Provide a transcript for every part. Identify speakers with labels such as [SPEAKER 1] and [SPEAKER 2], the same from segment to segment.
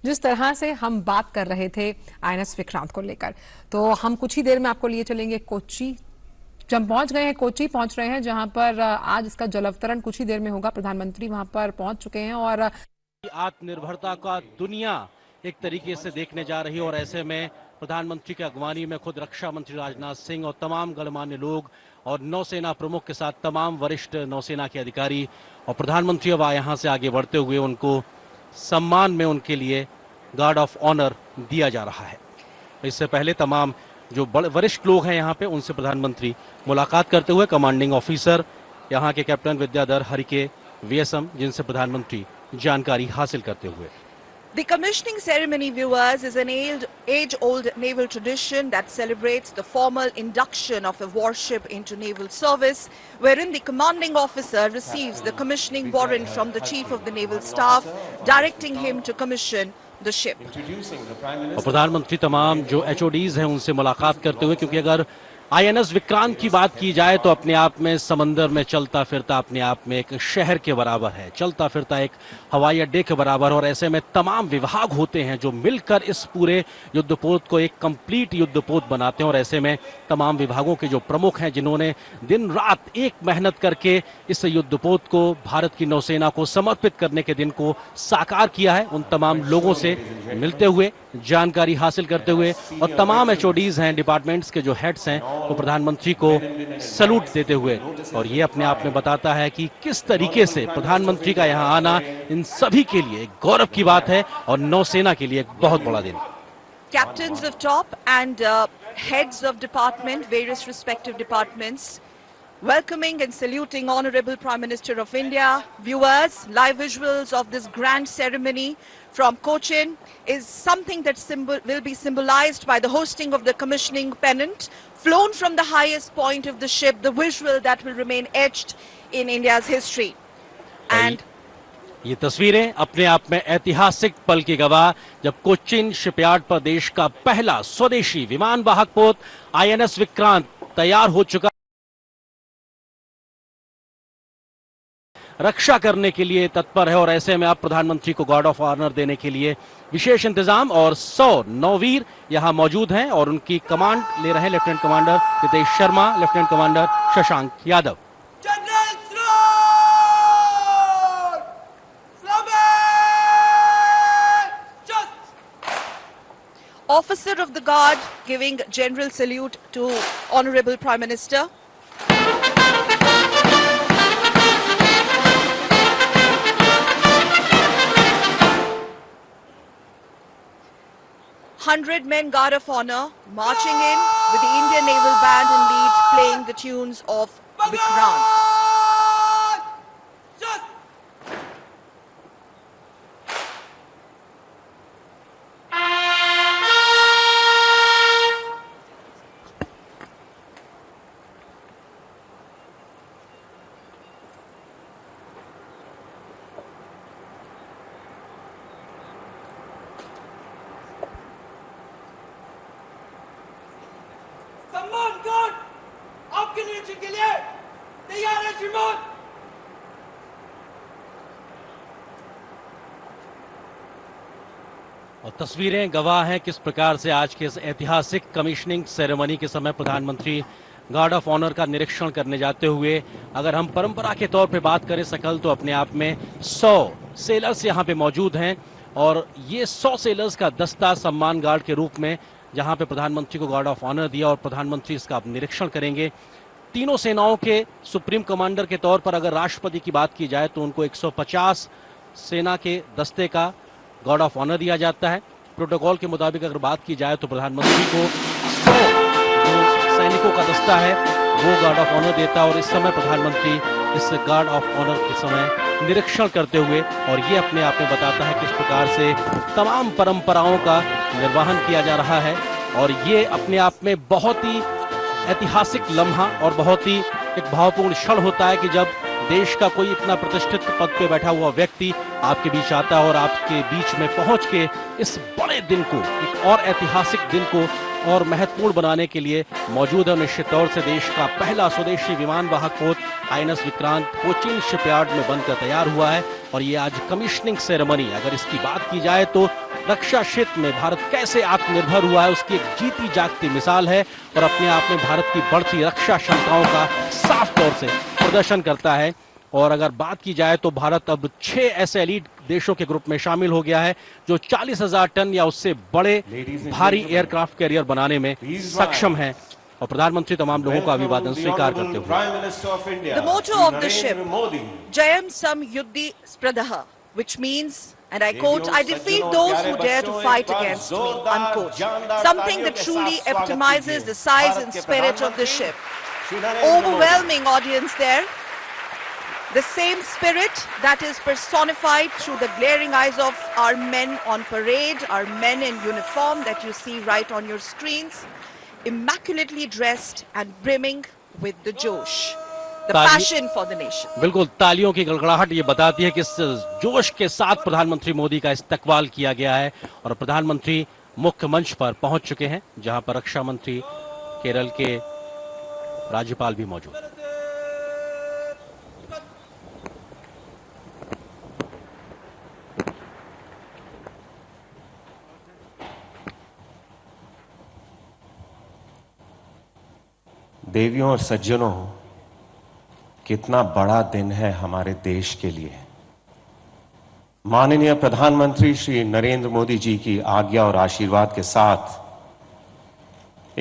[SPEAKER 1] जिस तरह से हम बात कर रहे थे आईएनएस विक्रांत को लेकर, तो हम कुछ ही देर में आपको लिए चलेंगे कोच्चि। जब पहुंच गए हैं, कोच्चि पहुंच रहे हैं, जहां पर आज इसका जलावतरण कुछ ही देर में होगा। प्रधानमंत्री वहां पर पहुंच चुके हैं और
[SPEAKER 2] आत्मनिर्भरता का दुनिया एक तरीके से देखने जा रही है और ऐसे में प्रधानमंत्री की अगवानी में खुद रक्षा मंत्री राजनाथ सिंह और तमाम गणमान्य लोग और नौसेना प्रमुख के साथ तमाम वरिष्ठ नौसेना के अधिकारी और प्रधानमंत्री अब यहाँ से आगे बढ़ते हुए उनको सम्मान में उनके लिए गार्ड ऑफ ऑनर दिया जा रहा है। इससे पहले तमाम जो बड़े वरिष्ठ लोग हैं यहाँ पे उनसे प्रधानमंत्री मुलाकात करते हुए कमांडिंग ऑफिसर यहाँ के कैप्टन विद्याधर हरिके वीएसएम जिनसे प्रधानमंत्री जानकारी हासिल करते हुए।
[SPEAKER 3] The commissioning ceremony, viewers, is an age-old naval tradition that celebrates the formal induction of a warship into naval service, wherein the commanding officer receives the commissioning warrant from the Chief of the Naval Staff, directing him to commission the ship.
[SPEAKER 2] और प्रधानमंत्री तमाम जो HODs हैं उनसे मुलाकात करते हुए, क्योंकि अगर आईएनएस विक्रांत की बात की जाए तो अपने आप में समंदर में चलता फिरता अपने आप में एक शहर के बराबर है, चलता फिरता एक हवाई अड्डे के बराबर। और ऐसे में तमाम विभाग होते हैं जो मिलकर इस पूरे युद्धपोत को एक कंप्लीट युद्धपोत बनाते हैं। और ऐसे में तमाम विभागों के जो प्रमुख हैं जिन्होंने दिन रात एक मेहनत करके इस युद्धपोत को भारत की नौसेना को समर्पित करने के दिन को साकार किया है, उन तमाम लोगों से मिलते हुए जानकारी हासिल करते हुए और तमाम एचओडीज हैं, डिपार्टमेंट्स के जो हेड्स हैं, वो प्रधानमंत्री को सैल्यूट देते हुए। और ये अपने आप में बताता है कि किस तरीके से प्रधानमंत्री का यहाँ आना इन सभी के लिए एक गौरव की बात है और नौसेना के लिए एक बहुत बड़ा दिन।
[SPEAKER 3] Captains of top and heads of department, various respective departments, welcoming and saluting Honorable Prime Minister of India. Viewers, live visuals of this grand ceremony from Cochin is something that will be symbolized by the hosting of the commissioning pennant flown from the highest point of the ship, the visual that will remain etched in India's history. And
[SPEAKER 2] ये तस्वीरें अपने आप में ऐतिहासिक पल की गवाह, जब कोच्चिन शिपयार्ड पर देश का पहला स्वदेशी विमान वाहक पोत आईएनएस विक्रांत तैयार हो चुका, रक्षा करने के लिए तत्पर है। और ऐसे में अब प्रधानमंत्री को गार्ड ऑफ ऑनर देने के लिए विशेष इंतजाम और 100 नौवीर यहां मौजूद हैं और उनकी कमांड ले रहे हैं lieutenant commander Nitesh Sharma, lieutenant commander Shashank Yadav.
[SPEAKER 3] Officer of the Guard giving general salute to Honorable Prime Minister. Men Guard of Honor marching in with the Indian Naval Band and lead playing the tunes of Vikrant.
[SPEAKER 4] सम्मान guard आपके निरीक्षण के लिए तैयार है श्रीमान।
[SPEAKER 2] और तस्वीरें गवाह हैं किस प्रकार से आज के इस ऐतिहासिक कमिश्निंग सेरेमनी के समय प्रधानमंत्री गार्ड ऑफ ऑनर का निरीक्षण करने जाते हुए, अगर हम परंपरा के तौर पे बात करें सकल, तो अपने आप में 100 सेलर्स यहाँ पे मौजूद हैं और ये 100 सेलर्स का दस्ता सम्मान गार्ड के रूप में जहां पे प्रधानमंत्री को गार्ड ऑफ ऑनर दिया और प्रधानमंत्री इसका निरीक्षण करेंगे। तीनों सेनाओं के सुप्रीम कमांडर के तौर पर अगर राष्ट्रपति की बात की जाए तो उनको 150 सेना के दस्ते का गार्ड ऑफ ऑनर दिया जाता है। प्रोटोकॉल के मुताबिक अगर बात की जाए तो प्रधानमंत्री को 100 जो सैनिकों का दस्ता है वो गार्ड ऑफ ऑनर देता है। और इस समय प्रधानमंत्री इस गार्ड ऑफ ऑनर के समय निरीक्षण करते हुए, और ये अपने आप में बताता है किस प्रकार से तमाम परंपराओं का निर्वहन किया जा रहा है। और ये अपने आप में बहुत ही ऐतिहासिक लम्हा और बहुत ही एक भावपूर्ण क्षण होता है कि जब देश का कोई इतना प्रतिष्ठित पद पे बैठा हुआ व्यक्ति आपके बीच आता है और आपके बीच में पहुंच के इस बड़े दिन को, एक और ऐतिहासिक दिन को और महत्वपूर्ण बनाने के लिए मौजूद है। निश्चित तौर से देश का पहला स्वदेशी विमान वाहक पोत आईएनएस विक्रांत कोच्चिन शिपयार्ड में बनकर तैयार हुआ है और ये आज कमिश्निंग सेरेमनी, अगर इसकी बात की जाए तो रक्षा क्षेत्र में भारत कैसे आत्मनिर्भर हुआ है उसकी एक जीती जागती मिसाल है और अपने आप में भारत की बढ़ती रक्षा क्षमताओं का साफ तौर से प्रदर्शन करता है। और अगर बात की जाए तो भारत अब 6 ऐसे एलीट देशों के ग्रुप में शामिल हो गया है जो 40,000 टन या उससे बड़े भारी एयरक्राफ्ट कैरियर बनाने में सक्षम है। और प्रधानमंत्री तमाम लोगों का अभिवादन स्वीकार करते हुए
[SPEAKER 3] The motto of the ship, Jayam Sam Yuddhi Spradaha, which means, and I quote, I defeat those who dare to fight against me, unquote. Something that truly epitomizes the size and spirit of the ship. Overwhelming audience there. The same spirit that is personified through the glaring eyes of our men on parade, our men in uniform that you see right on your screens, immaculately dressed and brimming with the josh, the passion for the nation.
[SPEAKER 2] बिल्कुल, तालियों की गड़गड़ाहट ये बताती है कि इस जोश के साथ प्रधानमंत्री मोदी का इस्तकबाल किया गया है और प्रधानमंत्री मुख्य मंच पर पहुंच चुके हैं, जहां पर रक्षा मंत्री केरल के राज्यपाल भी मौजूद हैं।
[SPEAKER 5] देवियों और सज्जनों, कितना बड़ा दिन है हमारे देश के लिए। माननीय प्रधानमंत्री श्री नरेंद्र मोदी जी की आज्ञा और आशीर्वाद के साथ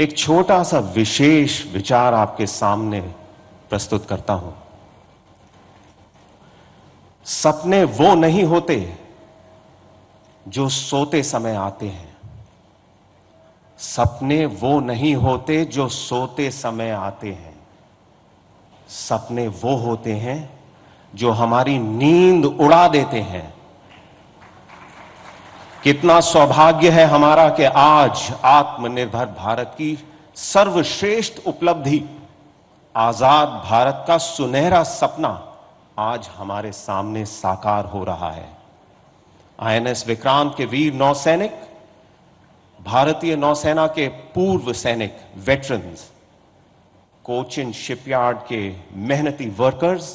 [SPEAKER 5] एक छोटा सा विशेष विचार आपके सामने प्रस्तुत करता हूं। सपने वो नहीं होते जो सोते समय आते हैं। सपने वो नहीं होते जो सोते समय आते हैं। सपने वो होते हैं जो हमारी नींद उड़ा देते हैं। कितना सौभाग्य है हमारा कि आज आत्मनिर्भर भारत की सर्वश्रेष्ठ उपलब्धि, आजाद भारत का सुनहरा सपना आज हमारे सामने साकार हो रहा है। आईएनएस विक्रांत के वीर नौसैनिक, भारतीय नौसेना के पूर्व सैनिक वेटरन्स, कोचिन शिपयार्ड के मेहनती वर्कर्स,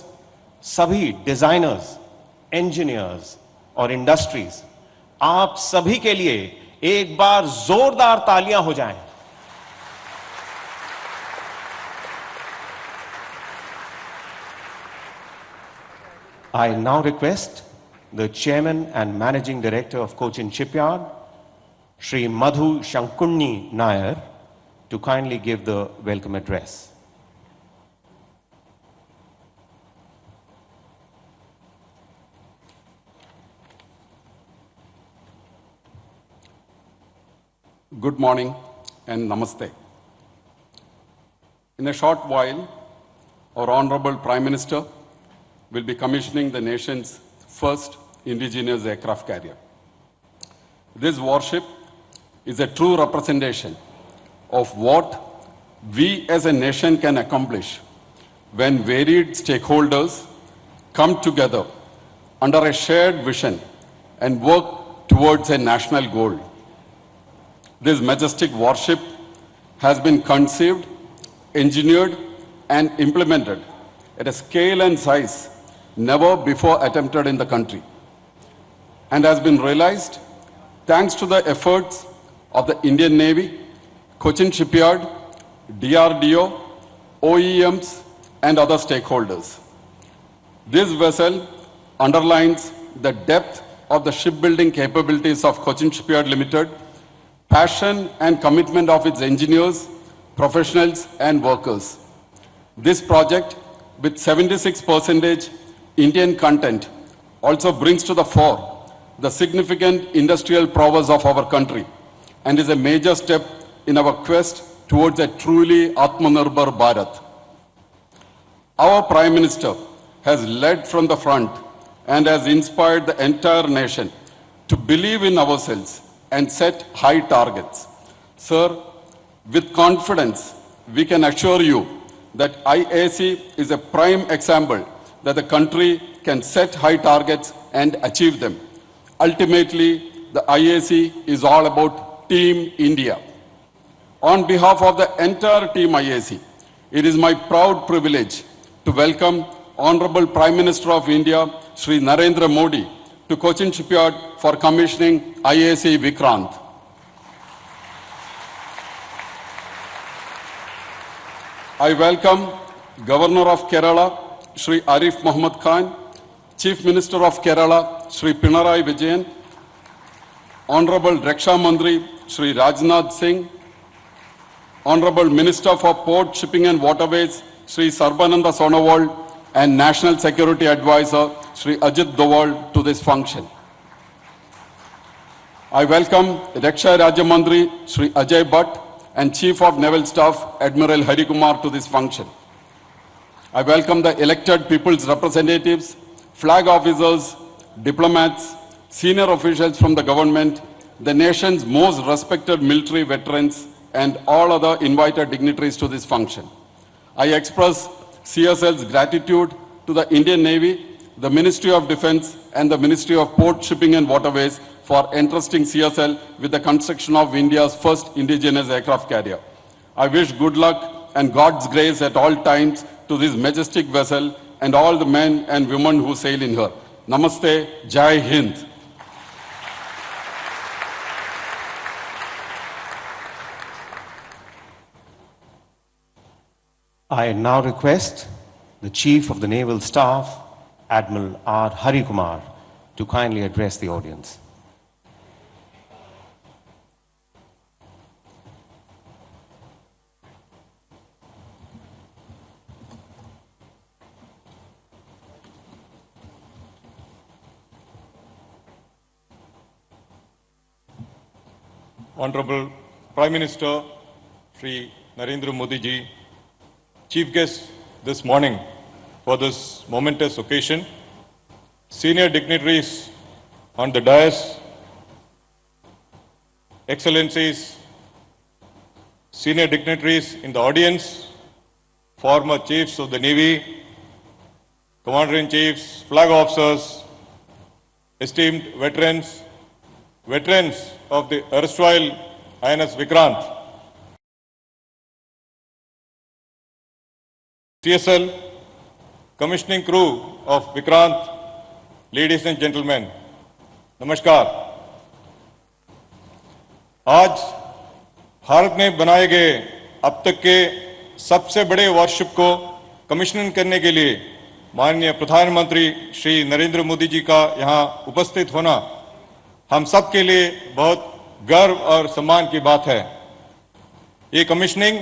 [SPEAKER 5] सभी डिजाइनर्स, इंजीनियर्स और इंडस्ट्रीज, आप सभी के लिए एक बार जोरदार तालियां हो जाएं। I now request the Chairman and Managing Director of Cochin Shipyard, Shri Madhu Shankunni Nair, to kindly give the welcome address.
[SPEAKER 6] Good morning and namaste. In a short while, our Honorable Prime Minister will be commissioning the nation's first indigenous aircraft carrier. This warship is a true representation of what we as a nation can accomplish when varied stakeholders come together under a shared vision and work towards a national goal. This majestic warship has been conceived, engineered, and implemented at a scale and size never before attempted in the country, and has been realized thanks to the efforts of the Indian Navy, Cochin Shipyard, DRDO, OEMs, and other stakeholders. This vessel underlines the depth of the shipbuilding capabilities of Cochin Shipyard Limited, passion and commitment of its engineers, professionals, and workers. This project, with 76% Indian content, also brings to the fore the significant industrial prowess of our country and is a major step in our quest towards a truly Atmanirbhar Bharat. Our Prime Minister has led from the front and has inspired the entire nation to believe in ourselves and set high targets. Sir, with confidence, we can assure you that IAC is a prime example that the country can set high targets and achieve them. Ultimately, the IAC is all about Team India. On behalf of the entire Team IAC, it is my proud privilege to welcome Honorable Prime Minister of India, Shri Narendra Modi to Cochin Shipyard for commissioning IAC Vikrant. I welcome Governor of Kerala, Shri Arif Muhammad Khan, Chief Minister of Kerala, Shri Pinarayi Vijayan, Honorable Raksha Mandri, Shri Rajnath Singh, Honorable Minister for Port, Shipping and Waterways, Shri Sarbananda Sonowal, and National Security Advisor, Shri Ajit Doval, to this function. I welcome Raksha Rajya Mandri, Shri Ajay Bhatt, and Chief of Naval Staff, Admiral Hari Kumar, to this function. I welcome the elected people's representatives, flag officers, diplomats, senior officials from the government, the nation's most respected military veterans, and all other invited dignitaries to this function. I express CSL's gratitude to the Indian Navy, the Ministry of Defense, and the Ministry of Port, Shipping and Waterways for entrusting CSL with the construction of India's first indigenous aircraft carrier. I wish good luck and God's grace at all times to this majestic vessel and all the men and women who sail in her. Namaste, Jai Hind.
[SPEAKER 5] I now request the Chief of the Naval Staff, Admiral R. Hari Kumar, to kindly address the audience.
[SPEAKER 7] Honorable Prime Minister Shri Narendra Modi ji, Chief guest this morning for this momentous occasion, senior dignitaries on the dais, Excellencies, senior dignitaries in the audience, former chiefs of the Navy, Commander-in-Chiefs, flag officers, esteemed veterans, veterans of the erstwhile INS Vikrant, CSL, commissioning crew of Vikrant, ladies and gentlemen, नमस्कार। आज भारत में बनाए गए अब तक के सबसे बड़े वारशिप को कमिश्निंग करने के लिए माननीय प्रधानमंत्री श्री नरेंद्र मोदी जी का यहाँ उपस्थित होना हम सब के लिए बहुत गर्व और सम्मान की बात है। ये कमिश्निंग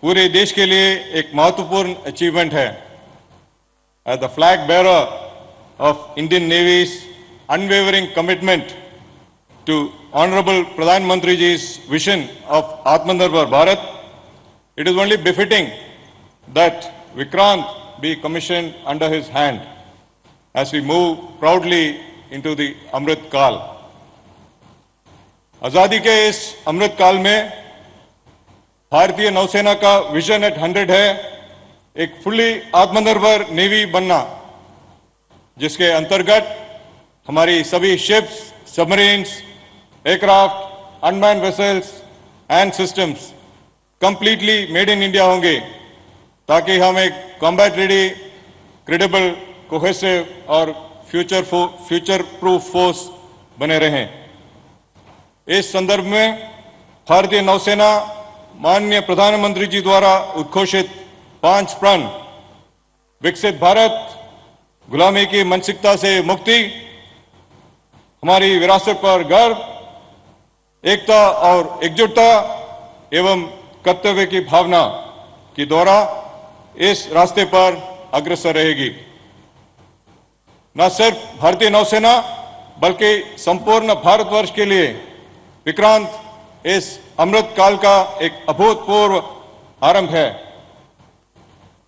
[SPEAKER 7] पूरे देश के लिए एक महत्वपूर्ण अचीवमेंट है। As the flag bearer of Indian Navy's unwavering commitment to Honorable Pradhan Mantri ji's vision of Atmanirbhar Bharat, it is only befitting that Vikrant be commissioned under his hand as we move proudly into the Amrit Kal. आजादी के इस अमृत काल में भारतीय नौसेना का vision eight 100 है एक फुल्ली आत्मनिर्भर नेवी बनना, जिसके अंतर्गत हमारी सभी ships, submarines, aircraft, unmanned vessels and systems completely made in India होंगे, ताकि हम एक कॉम्बैट रेडी, क्रेडिबल, कोहेसिव और फ्यूचर प्रूफ फोर्स बने रहें। इस संदर्भ में भारतीय नौसेना माननीय प्रधानमंत्री जी द्वारा उद्घोषित 5 प्रण विकसित भारत, गुलामी की मानसिकता से मुक्ति, हमारी विरासत पर गर्व, एकता और एकजुटता एवं कर्तव्य की भावना की द्वारा इस रास्ते पर अग्रसर रहेगी। न सिर्फ भारतीय नौसेना बल्कि संपूर्ण भारतवर्ष के लिए विक्रांत इस अमृत काल का एक अभूतपूर्व आरंभ है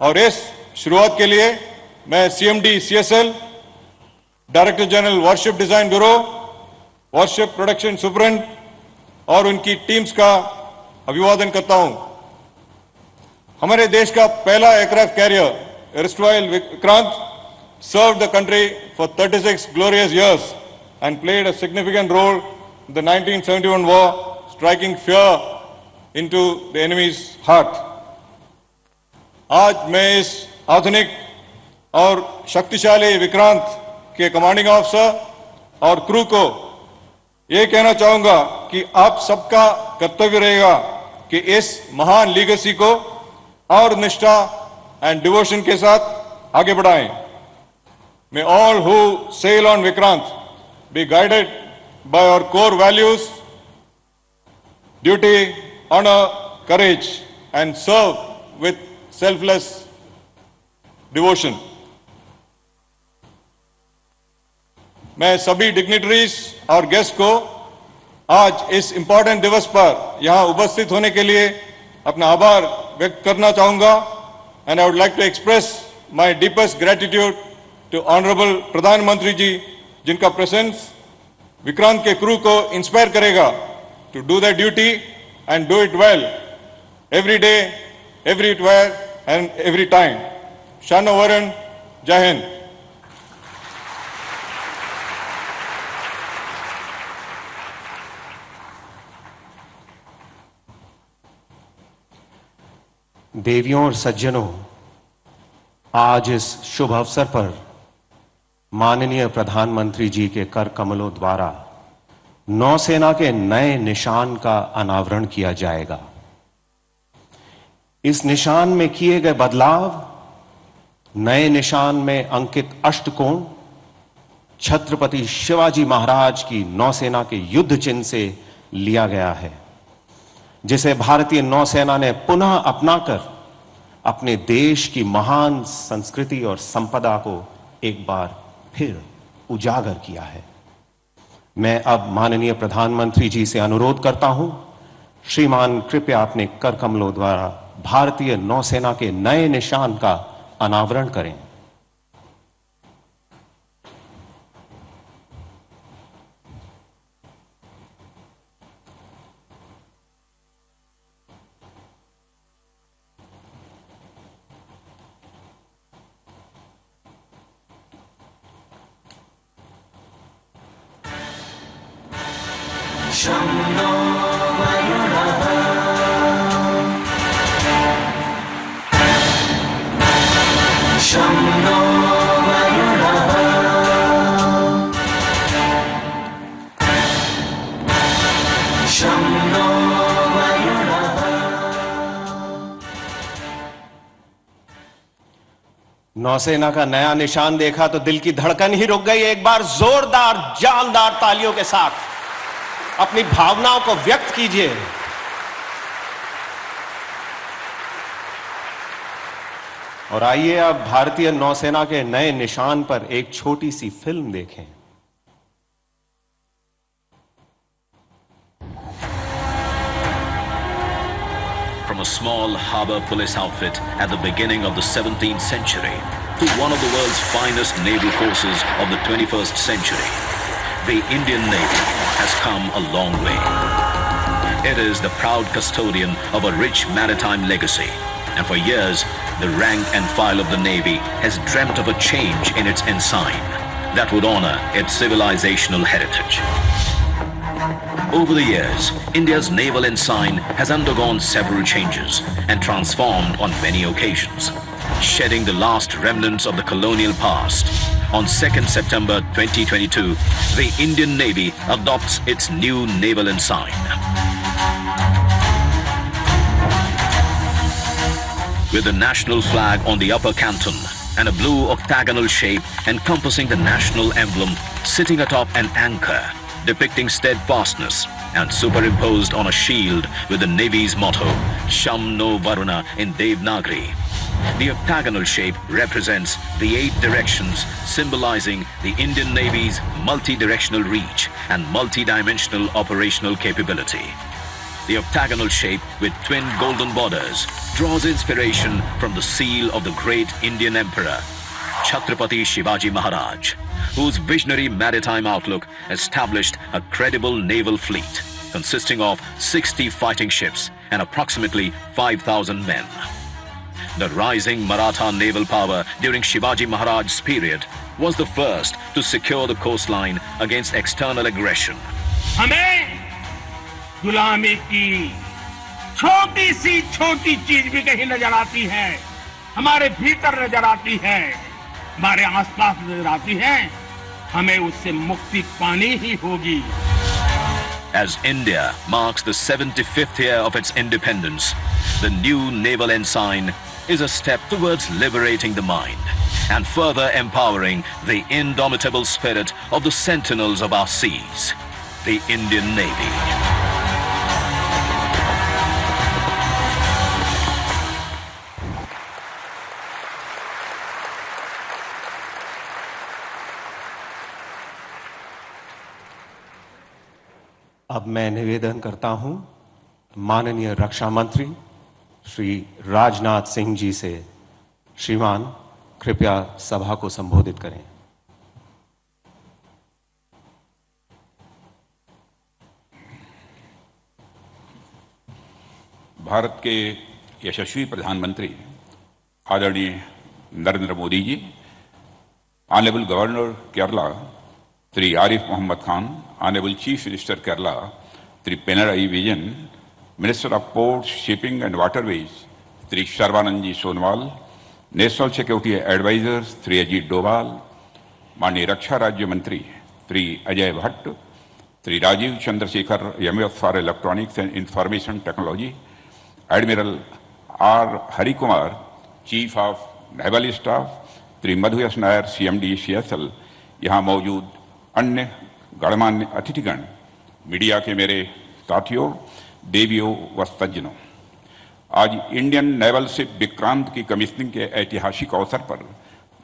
[SPEAKER 7] और इस शुरुआत के लिए मैं CMD CSL, director general worship design bureau, worship production superintendent और उनकी टीम्स का अभिवादन करता हूं। हमारे देश का पहला aircraft carrier erstwhile Vikrant served the country for 36 glorious years and played a significant role in the 1971 war, striking fear into the enemy's heart. आज मैं इस आधुनिक और शक्तिशाली विक्रांत के कमांडिंग ऑफिसर और क्रू को ये कहना चाहूंगा कि आप सबका कर्तव्य रहेगा कि इस महान लीगेसी को और निष्ठा एंड डिवोशन के साथ आगे बढ़ाएं। May all who sail on Vikrant be guided by our core values, duty, honor, courage, and serve with selfless devotion. मैं सभी डिग्निटरीज और गेस्ट को आज इस इंपॉर्टेंट दिवस पर यहां उपस्थित होने के लिए अपना आभार व्यक्त करना चाहूंगा and I would like to express my deepest gratitude to honourable प्रधानमंत्री जी, जिनका प्रेजेंस विक्रांत के क्रू को इंस्पायर करेगा to do the duty and do it well every day, everywhere and every time. शानो वरुण, जय हिंद।
[SPEAKER 5] देवियों और सज्जनों, आज इस शुभ अवसर पर माननीय प्रधानमंत्री जी के कर कमलों द्वारा नौसेना के नए निशान का अनावरण किया जाएगा। इस निशान में किए गए बदलाव, नए निशान में अंकित अष्टकोण छत्रपति शिवाजी महाराज की नौसेना के युद्ध चिन्ह से लिया गया है, जिसे भारतीय नौसेना ने पुनः अपनाकर अपने देश की महान संस्कृति और संपदा को एक बार फिर उजागर किया है। मैं अब माननीय प्रधानमंत्री जी से अनुरोध करता हूं, श्रीमान कृपया अपने कर कमलों द्वारा भारतीय नौसेना के नए निशान का अनावरण करें। नौसेना का नया निशान देखा तो दिल की धड़कन ही रुक गई। एक बार जोरदार जानदार तालियों के साथ अपनी भावनाओं को व्यक्त कीजिए। और आइए अब भारतीय नौसेना के नए निशान पर एक छोटी सी फिल्म देखें।
[SPEAKER 8] From a small harbor police outfit at the beginning of the 17th century to one of the world's finest naval forces of the 21st century, the Indian Navy has come a long way. It is the proud custodian of a rich maritime legacy, and for years, the rank and file of the Navy has dreamt of a change in its ensign that would honor its civilizational heritage. Over the years, India's naval ensign has undergone several changes and transformed on many occasions, shedding the last remnants of the colonial past. On 2nd September 2022, the Indian Navy adopts its new naval ensign. With the national flag on the upper canton and a blue octagonal shape encompassing the national emblem sitting atop an anchor, depicting steadfastness, and superimposed on a shield with the Navy's motto, Sham No Varuna in Devanagari. The octagonal shape represents the 8 directions, symbolizing the Indian Navy's multi-directional reach and multi-dimensional operational capability. The octagonal shape with twin golden borders draws inspiration from the seal of the great Indian Emperor, Chhatrapati Shivaji Maharaj, whose visionary maritime outlook established a credible naval fleet consisting of 60 fighting ships and approximately 5,000 men. The rising Maratha naval power during Shivaji Maharaj's period was the first to secure the coastline against external aggression.
[SPEAKER 4] हमें गुलामी की छोटी सी छोटी चीज भी कहीं नजर आती है, हमारे भीतर नजर आती है, हमारे आसपास नजर आती है, हमें उससे मुक्ति पानी ही होगी।
[SPEAKER 8] As India marks the 75th year of its independence, the new naval ensign is a step towards liberating the mind and further empowering the indomitable spirit of the sentinels of our seas, the Indian Navy.
[SPEAKER 5] अब मैं निवेदन करता हूं माननीय रक्षा मंत्री श्री राजनाथ सिंह जी से, श्रीमान कृपया सभा को संबोधित करें।
[SPEAKER 9] भारत के यशस्वी प्रधानमंत्री आदरणीय Narendra Modi ji, honourable governor Kerala Shri Arif Mohammad Khan, honourable chief minister Kerala Shri Pinarayi Vijayan, minister of ports, shipping and waterways Shri Sarbananda ji Sonowal, national security adviser Shri Ajit Doval, माननीय रक्षा राज्य मंत्री Shri Ajay Bhatt, Shri Rajeev Chandrasekhar, MF for electronics and information technology, admiral R Harikumar, chief of naval staff, Shri Madhu S Nair, CMD CSL, यहाँ मौजूद अन्य गणमान्य अतिथिगण, मीडिया के मेरे साथियों, देवियों व सज्जनों, आज इंडियन नेवल शिप विक्रांत की कमीशनिंग के ऐतिहासिक अवसर पर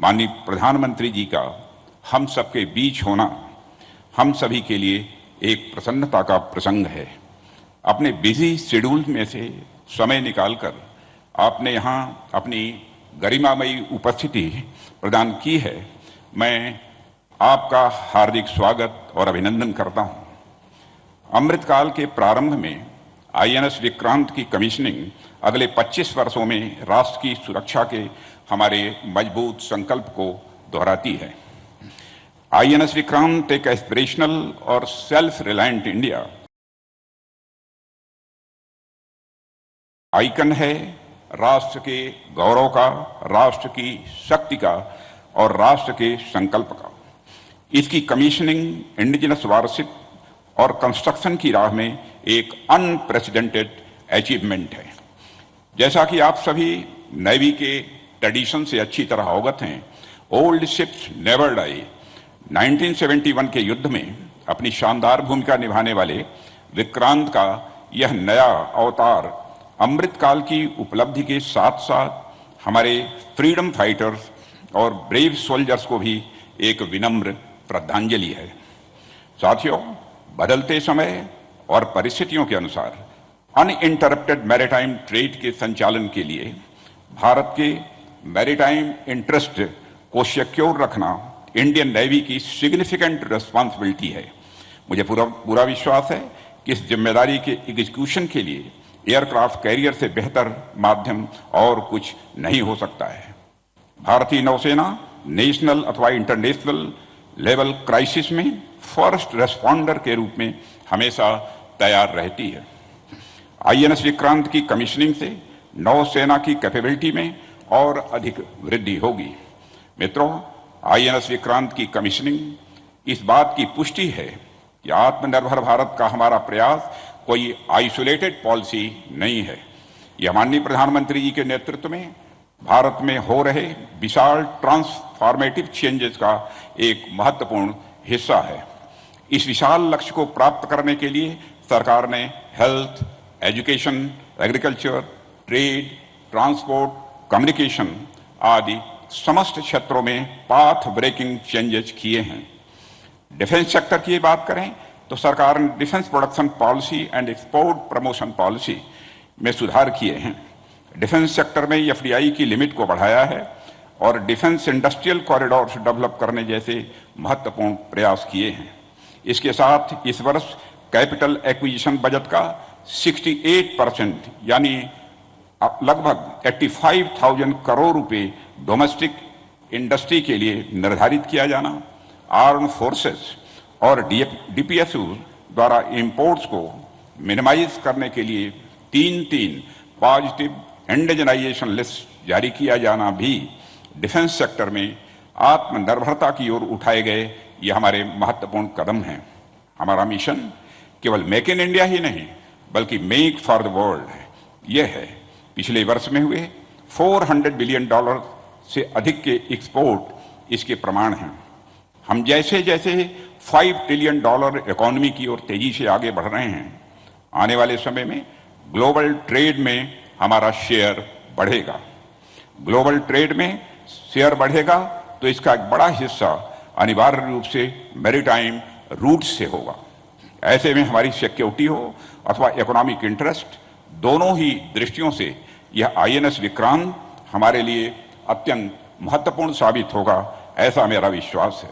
[SPEAKER 9] माननीय प्रधानमंत्री जी का हम सबके बीच होना हम सभी के लिए एक प्रसन्नता का प्रसंग है। अपने बिजी शेड्यूल में से समय निकालकर आपने यहाँ अपनी गरिमामयी उपस्थिति प्रदान की है। मैं आपका हार्दिक स्वागत और अभिनंदन करता हूं। अमृतकाल के प्रारंभ में आईएनएस विक्रांत की कमीशनिंग अगले 25 वर्षों में राष्ट्र की सुरक्षा के हमारे मजबूत संकल्प को दोहराती है। आईएनएस विक्रांत एक एस्पिरेशनल और सेल्फ रिलायंट इंडिया आइकन है, राष्ट्र के गौरव का, राष्ट्र की शक्ति का और राष्ट्र के संकल्प का। इसकी कमीशनिंग इंडिजिनस वारशिप और कंस्ट्रक्शन की राह में एक अनप्रेसिडेंटेड अचीवमेंट है। जैसा कि आप सभी नेवी के ट्रेडिशन से अच्छी तरह अवगत हैं, ओल्ड शिप्स नेवर डाई। 1971 के युद्ध में अपनी शानदार भूमिका निभाने वाले विक्रांत का यह नया अवतार अमृतकाल की उपलब्धि के साथ साथ हमारे फ्रीडम फाइटर्स और ब्रेव सोल्जर्स को भी एक विनम्र श्रद्धांजलि है। साथियों, बदलते समय और परिस्थितियों के अनुसार अनइंटरप्टेड मैरीटाइम ट्रेड के संचालन के लिए भारत के मैरीटाइम इंटरेस्ट को सिक्योर रखना इंडियन नेवी की सिग्निफिकेंट रिस्पॉन्सिबिलिटी है। मुझे पूरा विश्वास है कि इस जिम्मेदारी के एग्जीक्यूशन के लिए एयरक्राफ्ट कैरियर से बेहतर माध्यम और कुछ नहीं हो सकता है। भारतीय नौसेना नेशनल अथवा इंटरनेशनल लेवल क्राइसिस में फर्स्ट रेस्पॉन्डर के रूप में हमेशा तैयार रहती है। आईएनएस विक्रांत की कमीशनिंग से नौसेना की कैपेबिलिटी में और अधिक वृद्धि होगी। मित्रों, आईएनएस विक्रांत की कमीशनिंग इस बात की पुष्टि है कि आत्मनिर्भर भारत का हमारा प्रयास कोई आइसोलेटेड पॉलिसी नहीं है। यह माननीय प्रधानमंत्री जी के नेतृत्व में भारत में हो रहे विशाल ट्रांसफॉर्मेटिव चेंजेस का एक महत्वपूर्ण हिस्सा है। इस विशाल लक्ष्य को प्राप्त करने के लिए सरकार ने health, education, agriculture, trade, transport, communication आदि समस्त क्षेत्रों में पाथ ब्रेकिंग चेंजेस किए हैं। डिफेंस सेक्टर की बात करें तो सरकार ने defence production policy and export promotion policy में सुधार किए हैं। डिफेंस सेक्टर में एफडीआई की लिमिट को बढ़ाया है और डिफेंस इंडस्ट्रियल कॉरिडोर्स डेवलप करने जैसे महत्वपूर्ण प्रयास किए हैं। इसके साथ इस वर्ष कैपिटल एक्विजिशन बजट का 68% यानी लगभग 85,000 करोड़ रुपए डोमेस्टिक इंडस्ट्री के लिए निर्धारित किया जाना, आर्म फोर्सेस और डीपीएसयू द्वारा इंपोर्ट्स को मिनिमाइज करने के लिए 3 पॉजिटिव इंडिजनाइजेशन लिस्ट जारी किया जाना भी डिफेंस सेक्टर में आत्मनिर्भरता की ओर उठाए गए ये हमारे महत्वपूर्ण कदम हैं। हमारा मिशन केवल मेक इन इंडिया ही नहीं बल्कि मेक फॉर द वर्ल्ड है। यह है पिछले वर्ष में हुए $400 बिलियन से अधिक के एक्सपोर्ट इसके प्रमाण हैं। हम जैसे जैसे $5 ट्रिलियन इकोनॉमी की ओर तेजी से आगे बढ़ रहे हैं, आने वाले समय में ग्लोबल ट्रेड में हमारा शेयर बढ़ेगा। ग्लोबल ट्रेड में शेयर बढ़ेगा तो इसका एक बड़ा हिस्सा अनिवार्य रूप से मैरीटाइम रूट से होगा। ऐसे में हमारी सिक्योरिटी हो अथवा इकोनॉमिक इंटरेस्ट, दोनों ही दृष्टियों से यह INS विक्रांत हमारे लिए अत्यंत महत्वपूर्ण साबित होगा, ऐसा मेरा विश्वास है।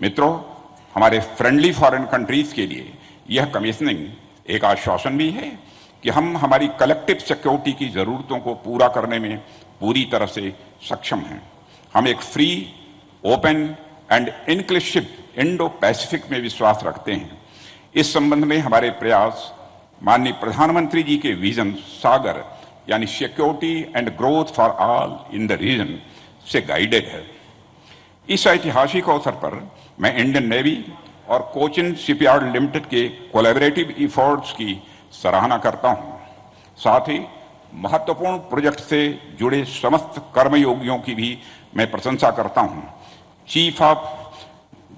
[SPEAKER 9] मित्रों, हमारे फ्रेंडली फॉरेन कंट्रीज के लिए यह कमीशनिंग एक आश्वासन भी है कि हम हमारी कलेक्टिव सिक्योरिटी की जरूरतों को पूरा करने में पूरी तरह से सक्षम हैं। हम एक free, open and inclusive Indo Pacific में विश्वास रखते हैं। इस संबंध में हमारे प्रयास माननीय प्रधानमंत्री जी के विजन सागर यानी security and growth for all in the region से गाइडेड है। इस ऐतिहासिक अवसर पर मैं इंडियन नेवी और कोचिन शिपयार्ड लिमिटेड के कोलैबोरेटिव एफर्ट्स की सराहना करता हूं। साथ ही महत्वपूर्ण प्रोजेक्ट से जुड़े समस्त कर्मयोगियों की भी मैं प्रशंसा करता हूं। Chief of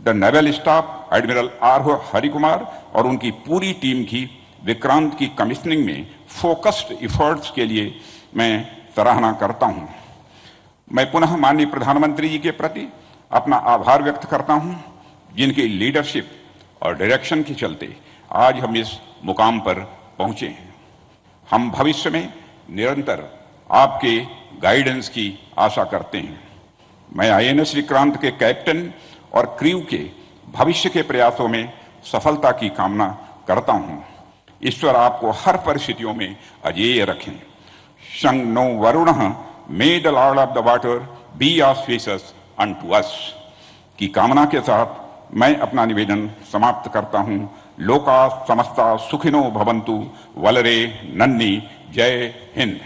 [SPEAKER 9] the naval staff admiral R. Harikumar और उनकी पूरी टीम की विक्रांत की कमीशनिंग में फोकस्ड एफर्ट्स के लिए मैं सराहना करता हूं। मैं पुनः माननीय प्रधानमंत्री जी के प्रति अपना आभार व्यक्त करता हूं, जिनकी लीडरशिप और डायरेक्शन के चलते आज हम इस मुकाम पर पहुंचे हैं। हम भविष्य में निरंतर आपके गाइडेंस की आशा करते हैं। मैं INS विक्रांत के कैप्टन और क्रू के भविष्य के प्रयासों में सफलता की कामना करता हूं। ईश्वर आपको हर परिस्थितियों में अजेय रखें। शं नो वरुणः may the lord of the water be auspicious unto us की कामना के साथ मैं अपना निवेदन समाप्त करता हूं। लोका समस्ता सुखिनो भवन्तु, वलरे नन्नी, जय Hind.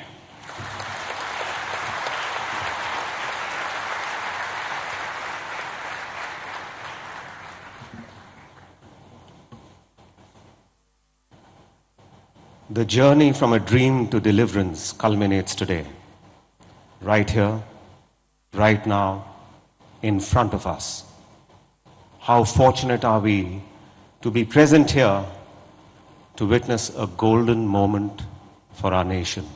[SPEAKER 5] The journey from a dream to deliverance culminates today, right here, right now, in front of us. How fortunate are we to be present here to witness a golden moment for our nation.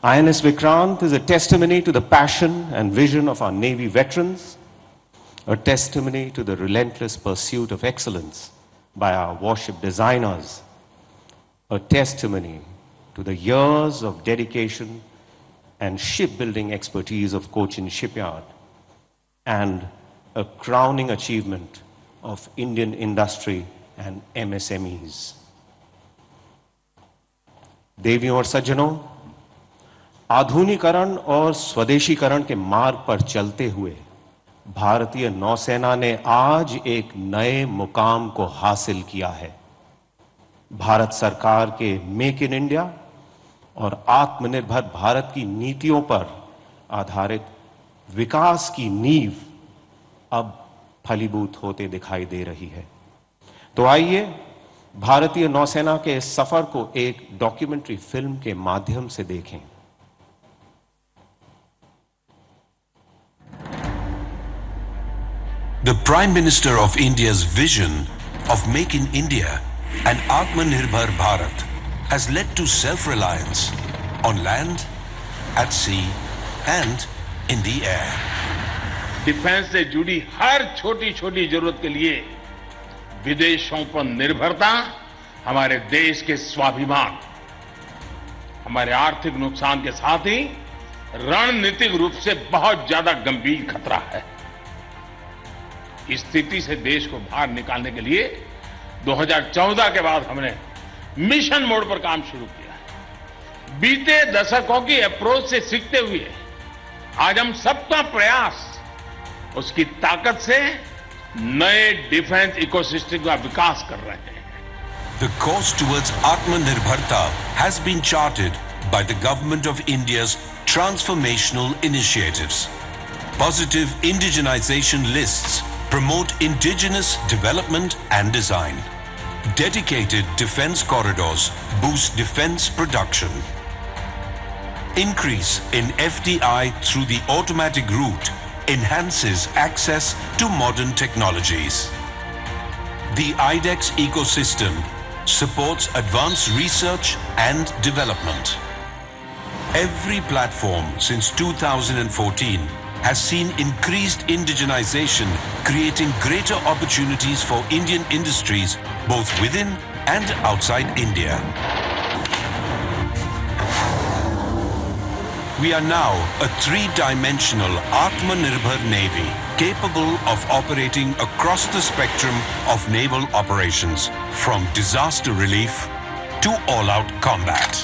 [SPEAKER 5] INS Vikrant is a testimony to the passion and vision of our Navy veterans, a testimony to the relentless pursuit of excellence by our warship designers, a testimony to the years of dedication and shipbuilding expertise of Cochin Shipyard, and a crowning achievement of Indian industry and MSMEs. देवियों और सज्जनों, आधुनिकीकरण और स्वदेशीकरण के मार्ग पर चलते हुए भारतीय नौसेना ने आज एक नए मुकाम को हासिल किया है। भारत सरकार के मेक इन इंडिया और आत्मनिर्भर भारत की नीतियों पर आधारित विकास की नींव अब फलीभूत होते दिखाई दे रही है। तो आइए भारतीय नौसेना के इस सफर को एक डॉक्यूमेंट्री फिल्म के माध्यम से देखें।
[SPEAKER 10] The Prime Minister of India's vision of Make in India and Atmanirbhar Bharat has led to self-reliance on land, at sea and in the air.
[SPEAKER 4] Defence से जुड़ी हर छोटी छोटी जरूरत के लिए विदेशों पर निर्भरता हमारे देश के स्वाभिमान, हमारे आर्थिक नुकसान के साथ ही रणनीतिक रूप से बहुत ज्यादा गंभीर खतरा है। इस स्थिति से देश को बाहर निकालने के लिए 2014 के बाद हमने मिशन मोड पर काम शुरू किया। बीते दशकों की अप्रोच से सीखते हुए आज हम सबका प्रयास उसकी ताकत से नए डिफेंस इकोसिस्टम का विकास कर रहे हैं।
[SPEAKER 10] The course towards Atmanirbharta has been charted by the Government of India's transformational initiatives. Positive indigenization lists promote indigenous development and design. Dedicated defense corridors boost defense production. Increase in FDI through the automatic route enhances access to modern technologies. The IDEX ecosystem supports advanced research and development. Every platform since 2014 has seen increased indigenization, creating greater opportunities for Indian industries both within and outside India. We are now a three-dimensional Atmanirbhar Navy capable of operating across the spectrum of naval operations, from disaster relief to all-out combat.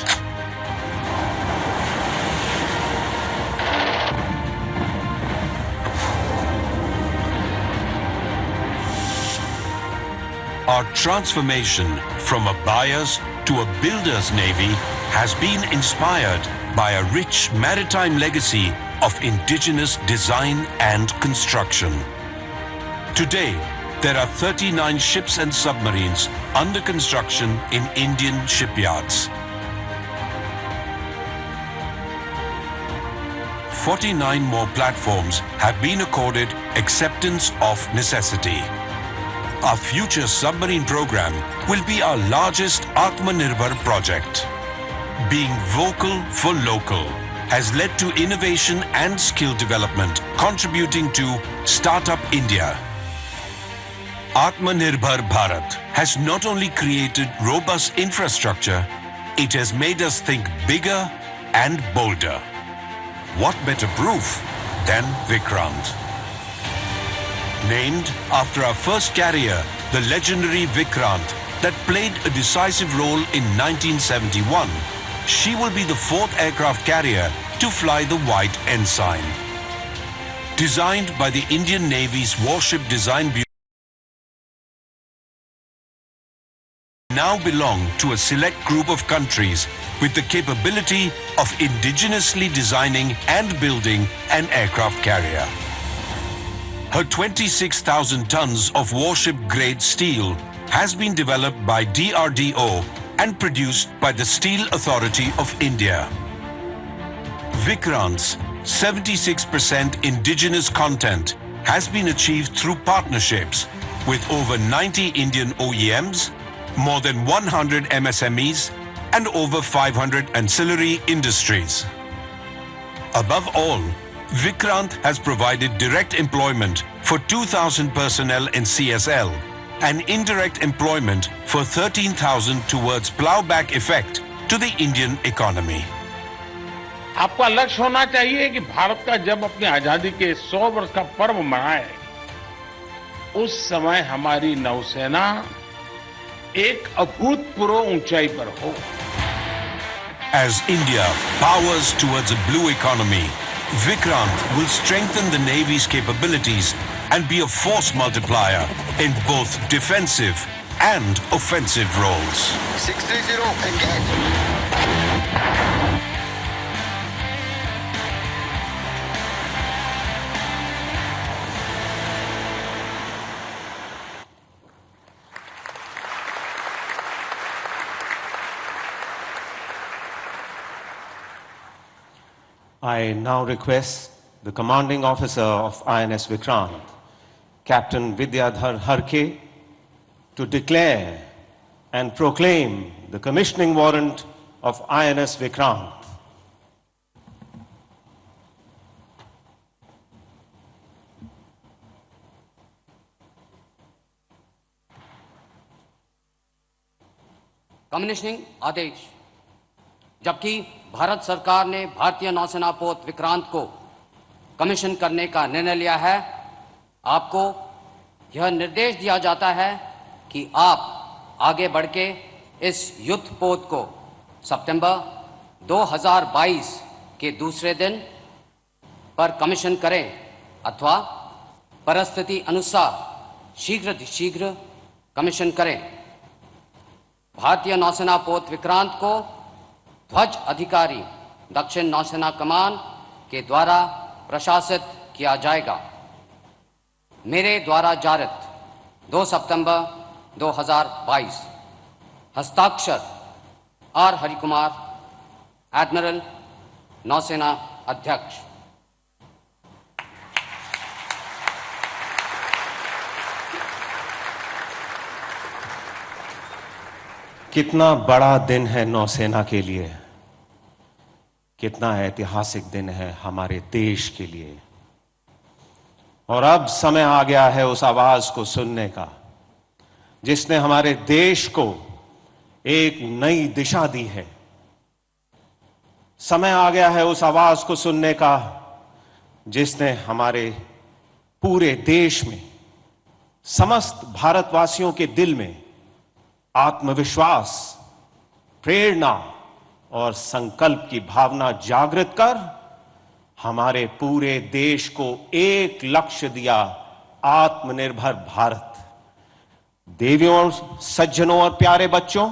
[SPEAKER 10] Our transformation from a buyer's to a builder's navy has been inspired by a rich maritime legacy of indigenous design and construction. Today, there are 39 ships and submarines under construction in Indian shipyards. 49 more platforms have been accorded acceptance of necessity. Our future submarine program will be our largest Atmanirbhar project. Being vocal for local has led to innovation and skill development, contributing to Startup India. Atmanirbhar Bharat has not only created robust infrastructure, it has made us think bigger and bolder. What better proof than Vikrant? Named after our first carrier, the legendary Vikrant, that played a decisive role in 1971, she will be the fourth aircraft carrier to fly the White Ensign. Designed by the Indian Navy's Warship Design Bureau, now belong to a select group of countries with the capability of indigenously designing and building an aircraft carrier. Her 26,000 tons of warship-grade steel has been developed by DRDO and produced by the Steel Authority of India. Vikrant's 76% indigenous content has been achieved through partnerships with over 90 Indian OEMs, more than 100 MSMEs, and over 500 ancillary industries. Above all, Vikrant has provided direct employment for 2,000 personnel in CSL and indirect employment for 13,000 towards plowback effect to the Indian economy.
[SPEAKER 4] आपका लक्ष्य होना चाहिए कि भारत का जब अपनी आजादी के 100 वर्ष का पर्व मनाए, उस समय हमारी नौसेना एक अभूतपूर्व ऊंचाई पर हो.
[SPEAKER 10] As India powers towards a blue economy, Vikrant will strengthen the Navy's capabilities and be a force multiplier in both defensive and offensive roles.
[SPEAKER 11] 630, engage.
[SPEAKER 5] I now request the commanding officer of INS Vikrant, Captain Vidyadhar Harke, to declare and proclaim the commissioning warrant of INS Vikrant.
[SPEAKER 12] Commissioning आदेश। जबकि भारत सरकार ने भारतीय नौसेना पोत विक्रांत को commission करने का निर्णय लिया है, आपको यह निर्देश दिया जाता है कि आप आगे बढ़ के इस युद्ध पोत को सितंबर 2022 के दूसरे दिन पर कमीशन करें अथवा परिस्थिति अनुसार शीघ्र कमीशन करें। भारतीय नौसेना पोत विक्रांत को ध्वज अधिकारी दक्षिण नौसेना कमान के द्वारा प्रशासित किया जाएगा। मेरे द्वारा जारित 2 सितंबर 2022 हस्ताक्षर आर हरिकुमार, एडमिरल, नौसेना अध्यक्ष।
[SPEAKER 5] कितना बड़ा दिन है नौसेना के लिए, कितना ऐतिहासिक दिन है हमारे देश के लिए। और अब समय आ गया है उस आवाज को सुनने का जिसने हमारे देश को एक नई दिशा दी है। समय आ गया है उस आवाज को सुनने का जिसने हमारे पूरे देश में, समस्त भारतवासियों के दिल में आत्मविश्वास, प्रेरणा और संकल्प की भावना जागृत कर हमारे पूरे देश को एक लक्ष्य दिया, आत्मनिर्भर भारत। देवियों, सज्जनों और प्यारे बच्चों,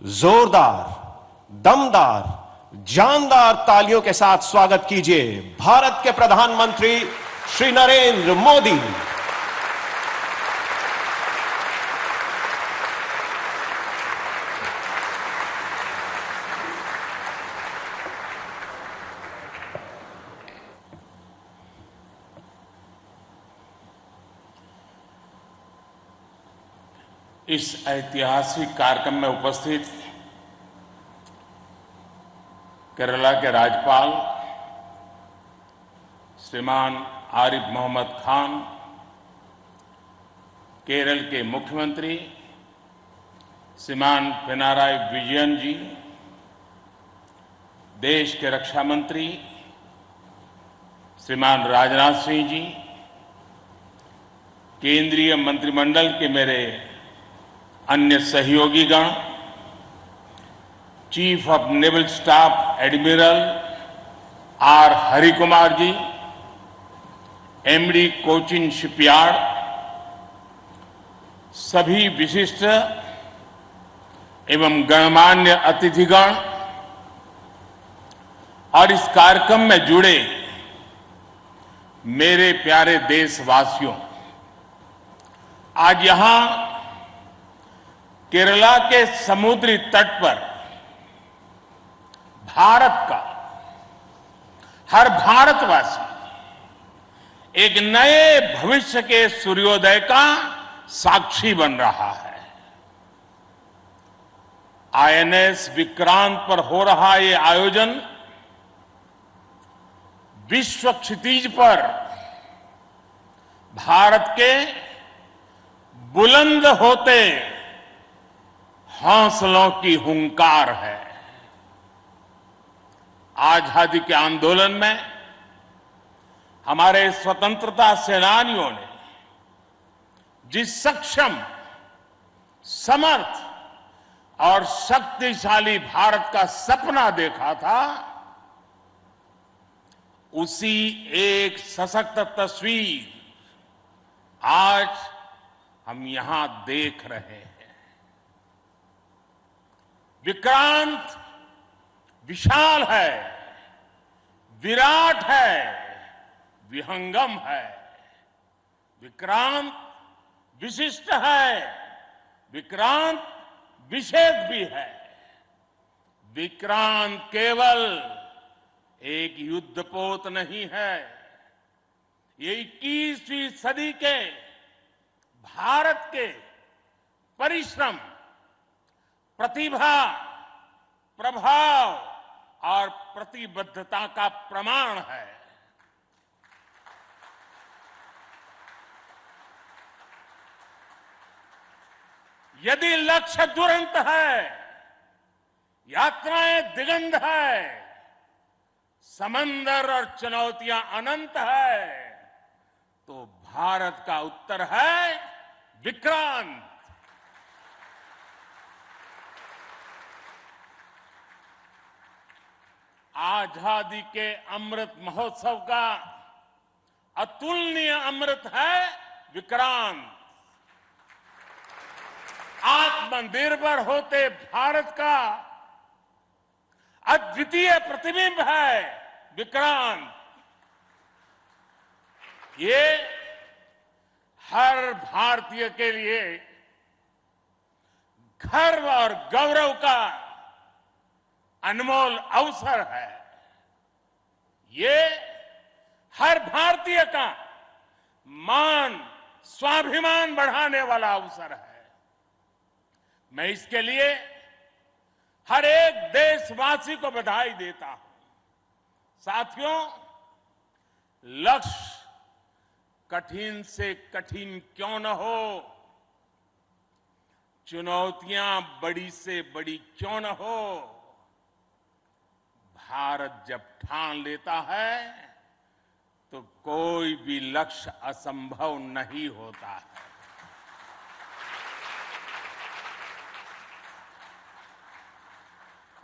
[SPEAKER 5] जोरदार, दमदार, जानदार तालियों के साथ स्वागत कीजिए भारत के प्रधानमंत्री श्री नरेंद्र मोदी।
[SPEAKER 4] इस ऐतिहासिक कार्यक्रम में उपस्थित केरला के राज्यपाल श्रीमान आरिफ मोहम्मद खान, केरल के मुख्यमंत्री श्रीमान पिनाराई विजयन जी, देश के रक्षा मंत्री श्रीमान राजनाथ सिंह जी, केंद्रीय मंत्रिमंडल के मेरे अन्य सहयोगीगण, chief of naval staff admiral R Harikumar ji, MD Cochin shipyard, सभी विशिष्ट एवं गणमान्य अतिथिगण और इस कार्यक्रम में जुड़े मेरे प्यारे देशवासियों, आज यहां केरला के समुद्री तट पर भारत का हर भारतवासी एक नए भविष्य के सूर्योदय का साक्षी बन रहा है। आईएनएस विक्रांत पर हो रहा ये आयोजन विश्व क्षितिज पर भारत के बुलंद होते हौसलों की हुंकार है। आजादी के आंदोलन में हमारे स्वतंत्रता सेनानियों ने जिस सक्षम, समर्थ और शक्तिशाली भारत का सपना देखा था, उसी एक सशक्त तस्वीर आज हम यहां देख रहे हैं। विक्रांत विशाल है, विराट है, विहंगम है। विक्रांत विशिष्ट है, विक्रांत विशेष भी है। विक्रांत केवल एक युद्धपोत नहीं है, ये 21वीं सदी के भारत के परिश्रम, प्रतिभा, प्रभाव और प्रतिबद्धता का प्रमाण है। यदि लक्ष्य दुरंत है, यात्राएं दिगंत है, समंदर और चुनौतियां अनंत है, तो भारत का उत्तर है विक्रांत। आजादी के अमृत महोत्सव का अतुलनीय अमृत है विक्रांत। आत्मनिर्भर होते भारत का अद्वितीय प्रतिबिंब है विक्रांत। ये हर भारतीय के लिए गर्व और गौरव का अनमोल अवसर है। ये हर भारतीय का मान, स्वाभिमान बढ़ाने वाला अवसर है। मैं इसके लिए हर एक देशवासी को बधाई देता हूं। साथियों, लक्ष्य कठिन से कठिन क्यों न हो, चुनौतियां बड़ी से बड़ी क्यों न हो, भारत जब ठान लेता है तो कोई भी लक्ष्य असंभव नहीं होता है।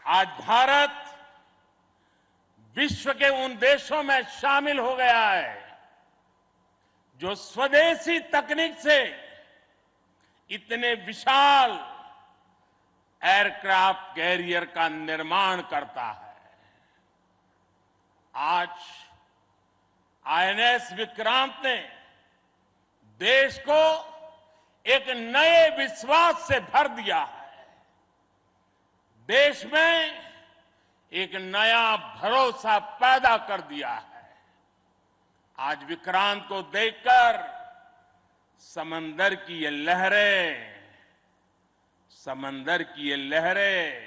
[SPEAKER 4] आज भारत विश्व के उन देशों में शामिल हो गया है जो स्वदेशी तकनीक से इतने विशाल एयरक्राफ्ट कैरियर का निर्माण करता है। आज आईएनएस विक्रांत ने देश को एक नए विश्वास से भर दिया है। देश में एक नया भरोसा पैदा कर दिया है। आज विक्रांत को देखकर समंदर की ये लहरें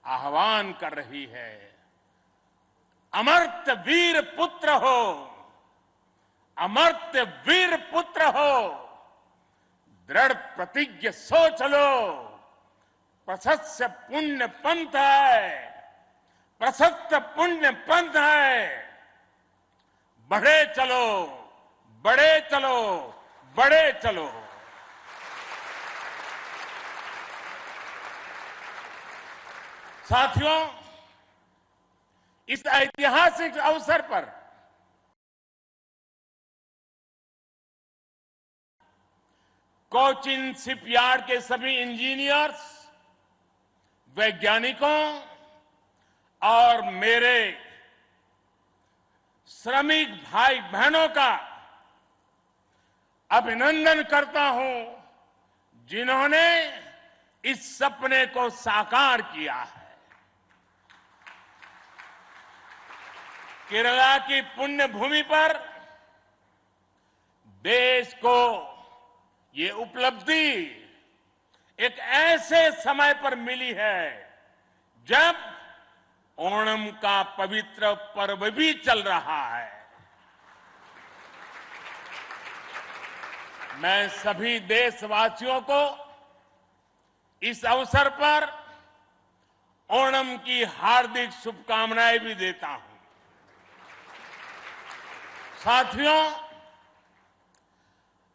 [SPEAKER 4] आह्वान कर रही है, अमर्त्य वीर पुत्र हो, अमर्त्य वीर पुत्र हो, दृढ़ प्रतिज्ञ सोच लो, प्रशस्त पुण्य पंथ है, प्रशस्त पुण्य पंथ है। बढ़े चलो, बढ़े चलो, बढ़े चलो। साथियों, इस ऐतिहासिक अवसर पर कोचिन शिपयार्ड के सभी इंजीनियर्स, वैज्ञानिकों और मेरे श्रमिक भाई बहनों का अभिनंदन करता हूं, जिन्होंने इस सपने को साकार किया है। केरला की पुण्य भूमि पर देश को ये उपलब्धि एक ऐसे समय पर मिली है जब ओणम का पवित्र पर्व भी चल रहा है। मैं सभी देशवासियों को इस अवसर पर ओणम की हार्दिक शुभकामनाएं भी देता हूं। साथियों,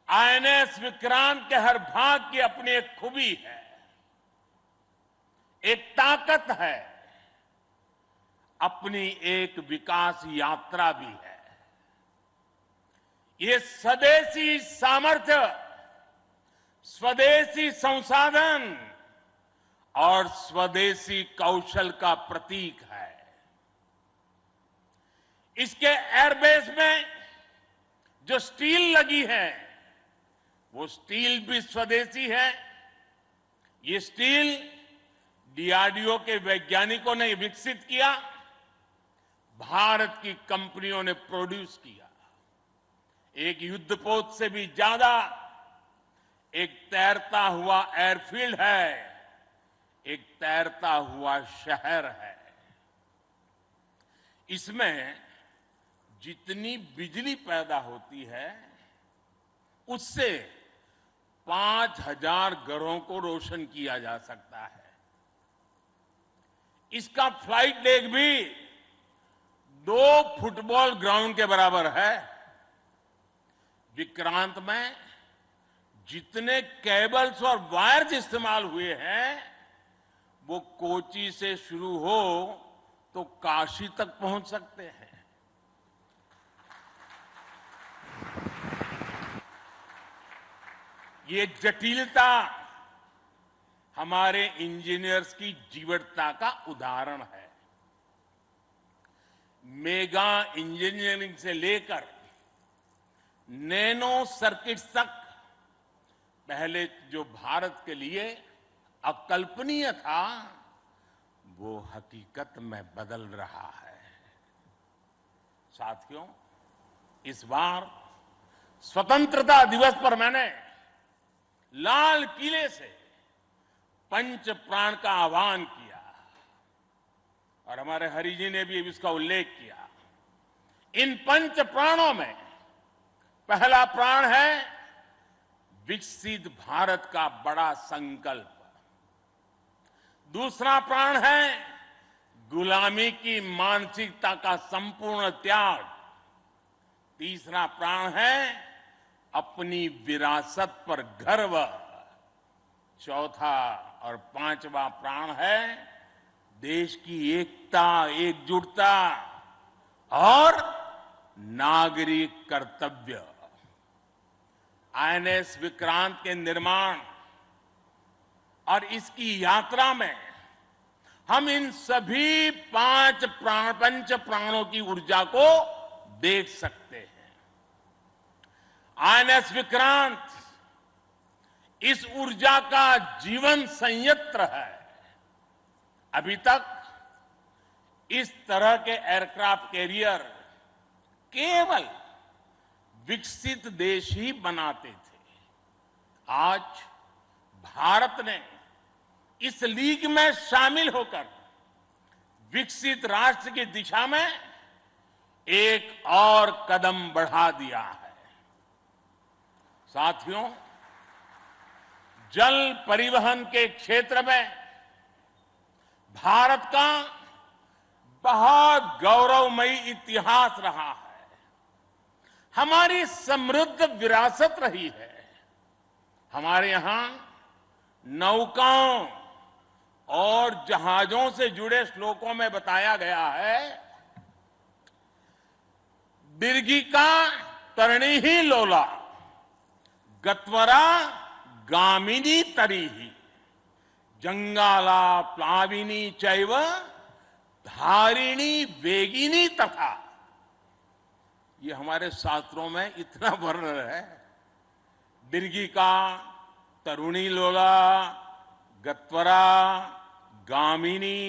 [SPEAKER 4] आईएनएस विक्रांत के हर भाग की अपनी एक खूबी है, एक ताकत है, अपनी एक विकास यात्रा भी है। ये स्वदेशी सामर्थ्य, स्वदेशी संसाधन और स्वदेशी कौशल का प्रतीक है। इसके एयरबेस में जो स्टील लगी है, वो स्टील भी स्वदेशी है। ये स्टील डीआरडीओ के वैज्ञानिकों ने विकसित किया, भारत की कंपनियों ने प्रोड्यूस किया। एक युद्धपोत से भी ज्यादा एक तैरता हुआ एयरफील्ड है, एक तैरता हुआ शहर है। इसमें जितनी बिजली पैदा होती है, उससे 5000 घरों को रोशन किया जा सकता है। इसका फ्लाइट डेक भी 2 फुटबॉल ग्राउंड के बराबर है। विक्रांत में जितने केबल्स और वायर्स इस्तेमाल हुए हैं, वो कोची से शुरू हो तो काशी तक पहुंच सकते हैं। ये जटिलता हमारे इंजीनियर्स की जीवटता का उदाहरण है। मेगा इंजीनियरिंग से लेकर नैनो सर्किट्स तक पहले जो भारत के लिए अकल्पनीय था, वो हकीकत में बदल रहा है। साथियों, इस बार स्वतंत्रता दिवस पर मैंने लाल किले से पंच प्राण का आह्वान किया और हमारे हरि जी ने भी इसका उल्लेख किया। इन पंच प्राणों में पहला प्राण है विकसित भारत का बड़ा संकल्प, दूसरा प्राण है गुलामी की मानसिकता का संपूर्ण त्याग, तीसरा प्राण है अपनी विरासत पर गर्व, चौथा और पांचवा प्राण है देश की एकता, एकजुटता और नागरिक कर्तव्य। आईएनएस विक्रांत के निर्माण और इसकी यात्रा में हम इन सभी पंच प्राणों की ऊर्जा को देख सकते हैं। आईएनएस विक्रांत इस ऊर्जा का जीवन संयंत्र है। अभी तक इस तरह के एयरक्राफ्ट कैरियर केवल विकसित देश ही बनाते थे। आज भारत ने इस लीग में शामिल होकर विकसित राष्ट्र की दिशा में एक और कदम बढ़ा दिया है। साथियों, जल परिवहन के क्षेत्र में भारत का बहुत गौरवमयी इतिहास रहा है, हमारी समृद्ध विरासत रही है। हमारे यहां नौकाओं और जहाजों से जुड़े श्लोकों में बताया गया है, दीर्घिका तरणी ही लोला गत्वरा गामिनी तरीही जंगाला प्लाविनी चैव धारिणी वेगिनी तथा। ये हमारे शास्त्रों में इतना वर्णन है। दीर्घिका, तरुणी लोला, गत्वरा, गामिनी,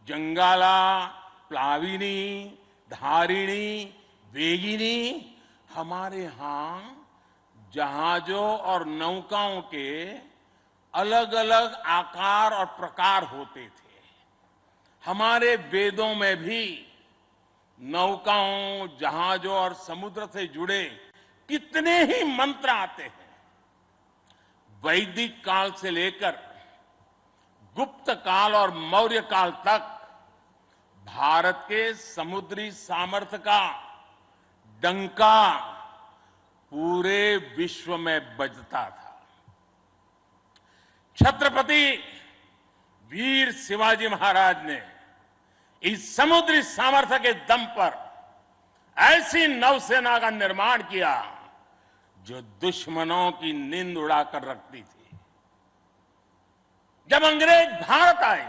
[SPEAKER 4] जंगाला, प्लाविनी, धारिणी, वेगिनी हमारे यहां जहाजों और नौकाओं के अलग अलग आकार और प्रकार होते थे। हमारे वेदों में भी नौकाओं, जहाजों और समुद्र से जुड़े कितने ही मंत्र आते हैं। वैदिक काल से लेकर गुप्त काल और मौर्य काल तक भारत के समुद्री सामर्थ्य का डंका पूरे विश्व में बजता था। छत्रपति वीर शिवाजी महाराज ने इस समुद्री सामर्थ्य के दम पर ऐसी नौसेना का निर्माण किया जो दुश्मनों की नींद उड़ाकर रखती थी। जब अंग्रेज भारत आए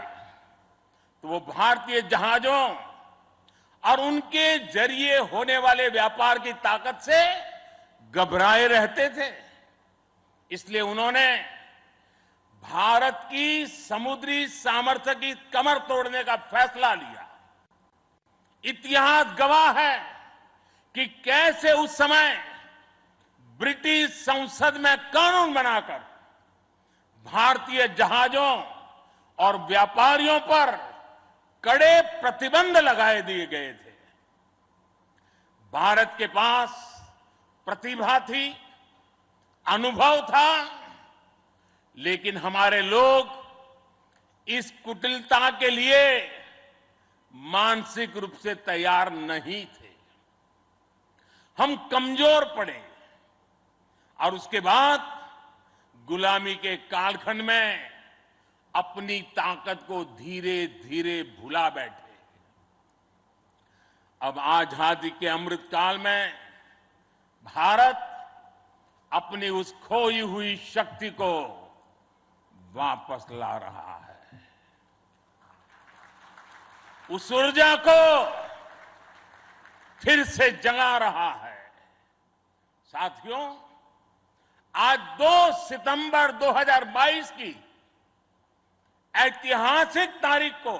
[SPEAKER 4] तो वो भारतीय जहाजों और उनके जरिए होने वाले व्यापार की ताकत से घबराए रहते थे। इसलिए उन्होंने भारत की समुद्री सामर्थ्य की कमर तोड़ने का फैसला लिया। इतिहास गवाह है कि कैसे उस समय ब्रिटिश संसद में कानून बनाकर भारतीय जहाजों और व्यापारियों पर कड़े प्रतिबंध लगाए दिए गए थे। भारत के पास प्रतिभा थी, अनुभव था, लेकिन हमारे लोग इस कुटिलता के लिए मानसिक रूप से तैयार नहीं थे। हम कमजोर पड़े और उसके बाद गुलामी के कालखंड में अपनी ताकत को धीरे धीरे भुला बैठे। अब आजादी के अमृत काल में भारत अपनी उस खोई हुई शक्ति को वापस ला रहा है। उस ऊर्जा को फिर से जगा रहा है। साथियों, आज 2 सितंबर 2022 की ऐतिहासिक तारीख को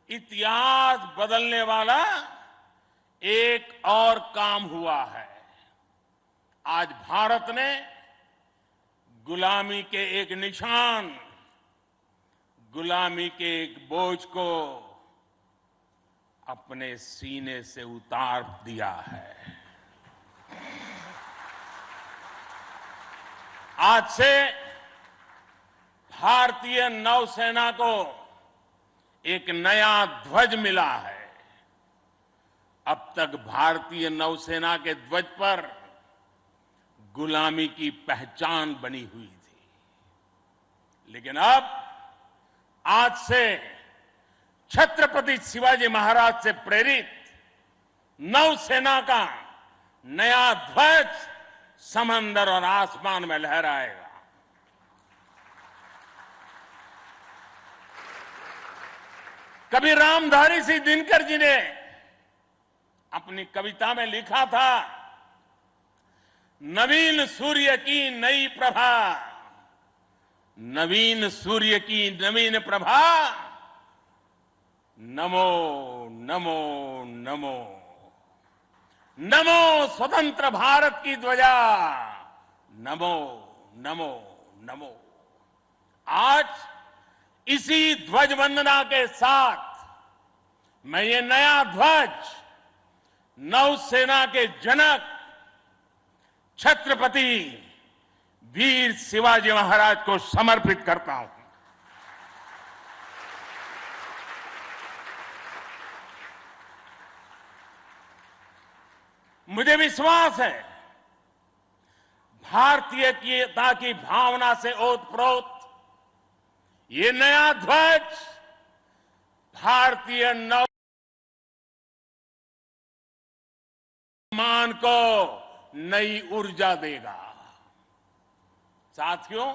[SPEAKER 4] इतिहास बदलने वाला एक और काम हुआ है। आज भारत ने गुलामी के एक निशान, गुलामी के एक बोझ को अपने सीने से उतार दिया है। आज से भारतीय नौसेना को एक नया ध्वज मिला है। अब तक भारतीय नौसेना के ध्वज पर गुलामी की पहचान बनी हुई थी, लेकिन अब आज से छत्रपति शिवाजी महाराज से प्रेरित नौसेना का नया ध्वज समंदर और आसमान में लहराएगा। कभी रामधारी सिंह दिनकर जी ने अपनी कविता में लिखा था, नवीन सूर्य की नई प्रभा, नवीन सूर्य की नवीन प्रभा, नमो नमो नमो, नमो स्वतंत्र भारत की ध्वजा, नमो नमो नमो। आज इसी ध्वज वंदना के साथ मैं ये नया ध्वज नौसेना के जनक छत्रपति वीर शिवाजी महाराज को समर्पित करता हूं। मुझे विश्वास है भारतीयता की भावना से ओतप्रोत ये नया ध्वज भारतीय नौ मान को नई ऊर्जा देगा। साथियों,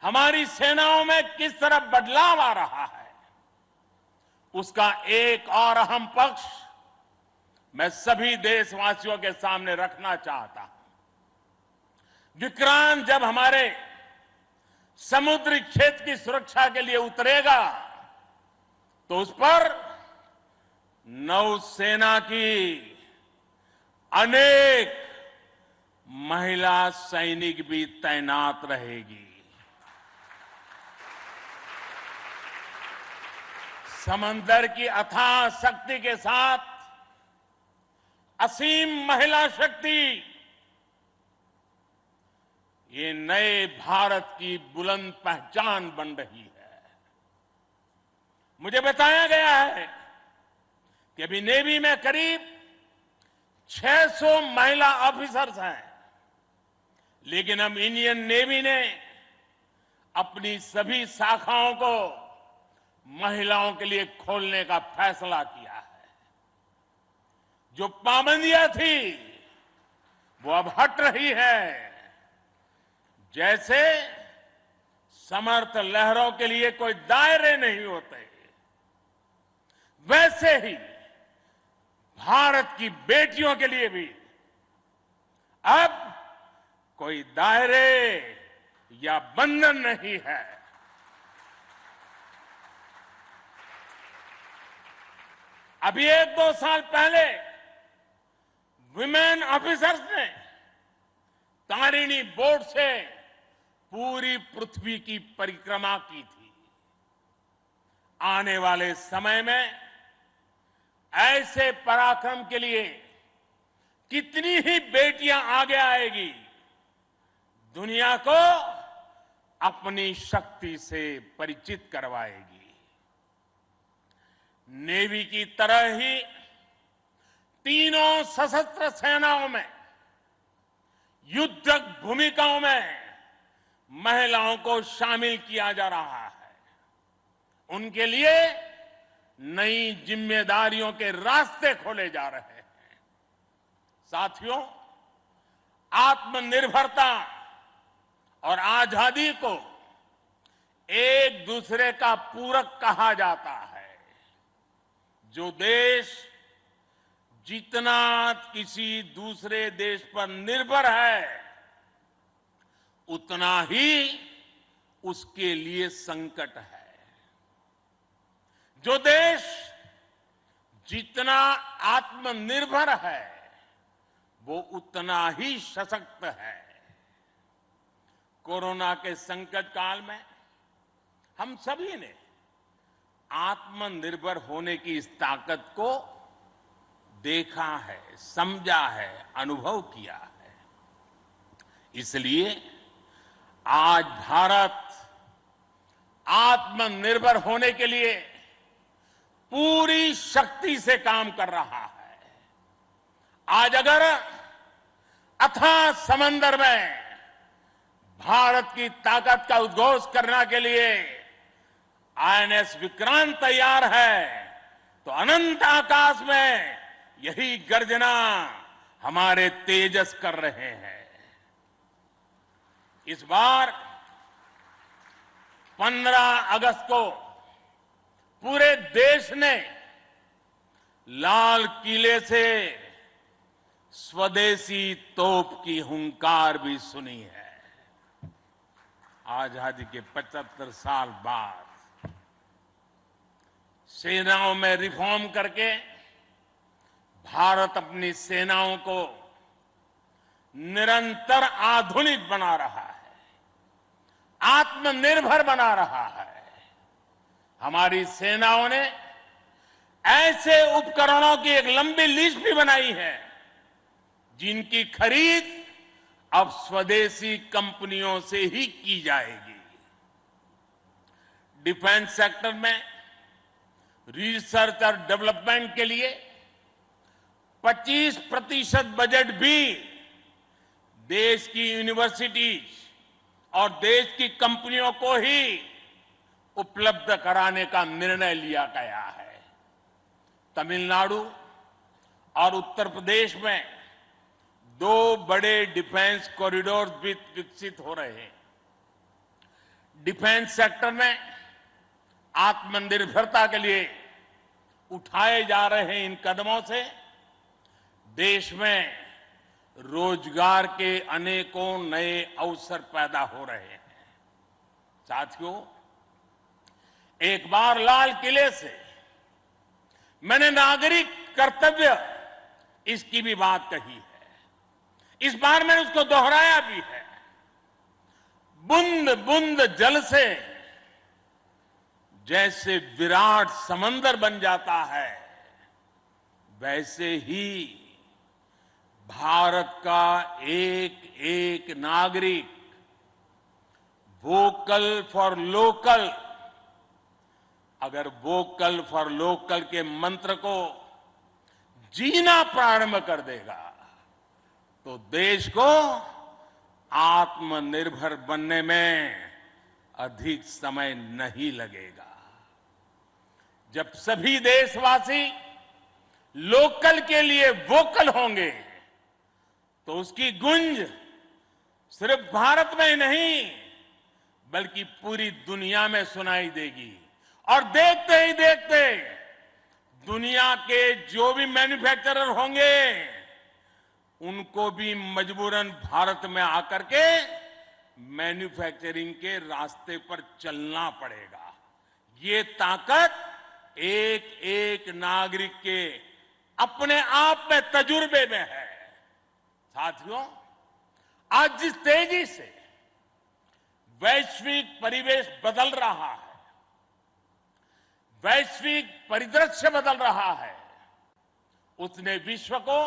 [SPEAKER 4] हमारी सेनाओं में किस तरह बदलाव आ रहा है, उसका एक और अहम पक्ष मैं सभी देशवासियों के सामने रखना चाहता हूं। विक्रांत जब हमारे समुद्री क्षेत्र की सुरक्षा के लिए उतरेगा तो उस पर नौसेना की अनेक महिला सैनिक भी तैनात रहेगी। समंदर की अथाह शक्ति के साथ असीम महिला शक्ति ये नए भारत की बुलंद पहचान बन रही है। मुझे बताया गया है कि अभी नेवी में करीब 600 महिला ऑफिसर्स हैं, लेकिन अब इंडियन नेवी ने अपनी सभी शाखाओं को महिलाओं के लिए खोलने का फैसला किया है। जो पाबंदियां थी वो अब हट रही है। जैसे समर्थ लहरों के लिए कोई दायरे नहीं होते, वैसे ही भारत की बेटियों के लिए भी अब कोई दायरे या बंधन नहीं है। अभी 1-2 साल पहले विमेन ऑफिसर्स ने तारिणी बोट से पूरी पृथ्वी की परिक्रमा की थी। आने वाले समय में ऐसे पराक्रम के लिए कितनी ही बेटियां आगे आएगी, दुनिया को अपनी शक्ति से परिचित करवाएगी। नेवी की तरह ही तीनों सशस्त्र सेनाओं में युद्धक भूमिकाओं में महिलाओं को शामिल किया जा रहा है। उनके लिए नई जिम्मेदारियों के रास्ते खोले जा रहे हैं। साथियों, आत्मनिर्भरता और आजादी को एक दूसरे का पूरक कहा जाता है। जो देश जितना किसी दूसरे देश पर निर्भर है, उतना ही उसके लिए संकट है। जो देश जितना आत्मनिर्भर है, वो उतना ही सशक्त है। कोरोना के संकट काल में हम सभी ने आत्मनिर्भर होने की इस ताकत को देखा है, समझा है, अनुभव किया है। इसलिए आज भारत आत्मनिर्भर होने के लिए पूरी शक्ति से काम कर रहा है। आज अगर अथाह समंदर में भारत की ताकत का उद्घोष करने के लिए आईएनएस विक्रांत तैयार है, तो अनंत आकाश में यही गर्जना हमारे तेजस कर रहे हैं। इस बार 15 अगस्त को पूरे देश ने लाल किले से स्वदेशी तोप की हुंकार भी सुनी है। आजादी के 75 साल बाद सेनाओं में रिफॉर्म करके भारत अपनी सेनाओं को निरंतर आधुनिक बना रहा है, आत्मनिर्भर बना रहा है। हमारी सेनाओं ने ऐसे उपकरणों की एक लंबी लिस्ट भी बनाई है, जिनकी खरीद अब स्वदेशी कंपनियों से ही की जाएगी। डिफेंस सेक्टर में रिसर्च और डेवलपमेंट के लिए 25% बजट भी देश की यूनिवर्सिटीज और देश की कंपनियों को ही उपलब्ध कराने का निर्णय लिया गया है। तमिलनाडु और उत्तर प्रदेश में 2 बड़े डिफेंस कॉरिडोर भी विकसित हो रहे हैं। डिफेंस सेक्टर में आत्मनिर्भरता के लिए उठाए जा रहे इन कदमों से देश में रोजगार के अनेकों नए अवसर पैदा हो रहे हैं। साथियों, एक बार लाल किले से मैंने नागरिक कर्तव्य इसकी भी बात कही है। इस बार मैंने उसको दोहराया भी है। बूंद बूंद जल से जैसे विराट समंदर बन जाता है, वैसे ही भारत का एक एक नागरिक वोकल फॉर लोकल, अगर वोकल फॉर लोकल के मंत्र को जीना प्रारंभ कर देगा, तो देश को आत्मनिर्भर बनने में अधिक समय नहीं लगेगा। जब सभी देशवासी लोकल के लिए वोकल होंगे, तो उसकी गूंज सिर्फ भारत में ही नहीं, बल्कि पूरी दुनिया में सुनाई देगी। और देखते ही देखते दुनिया के जो भी मैन्युफैक्चरर होंगे, उनको भी मजबूरन भारत में आकर के मैन्युफैक्चरिंग के रास्ते पर चलना पड़ेगा। ये ताकत एक एक नागरिक के अपने आप में तजुर्बे में है। साथियों, आज जिस तेजी से वैश्विक परिवेश बदल रहा है, वैश्विक परिदृश्य बदल रहा है, उसने विश्व को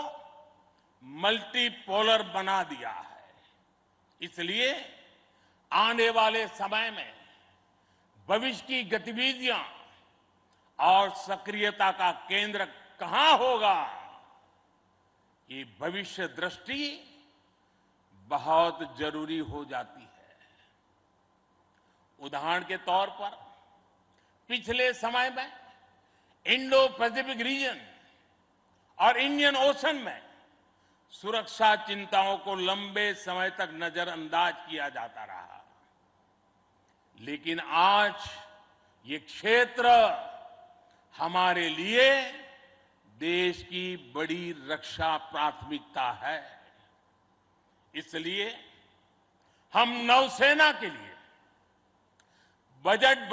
[SPEAKER 4] मल्टीपोलर बना दिया है। इसलिए आने वाले समय में भविष्य की गतिविधियां और सक्रियता का केंद्र कहां होगा, ये भविष्य दृष्टि बहुत जरूरी हो जाती है। उदाहरण के तौर पर पिछले समय में इंडो पैसिफिक रीजन और इंडियन ओशन में सुरक्षा चिंताओं को लंबे समय तक नजरअंदाज किया जाता रहा, लेकिन आज ये क्षेत्र हमारे लिए देश की बड़ी रक्षा प्राथमिकता है। इसलिए हम नौसेना के लिए बजट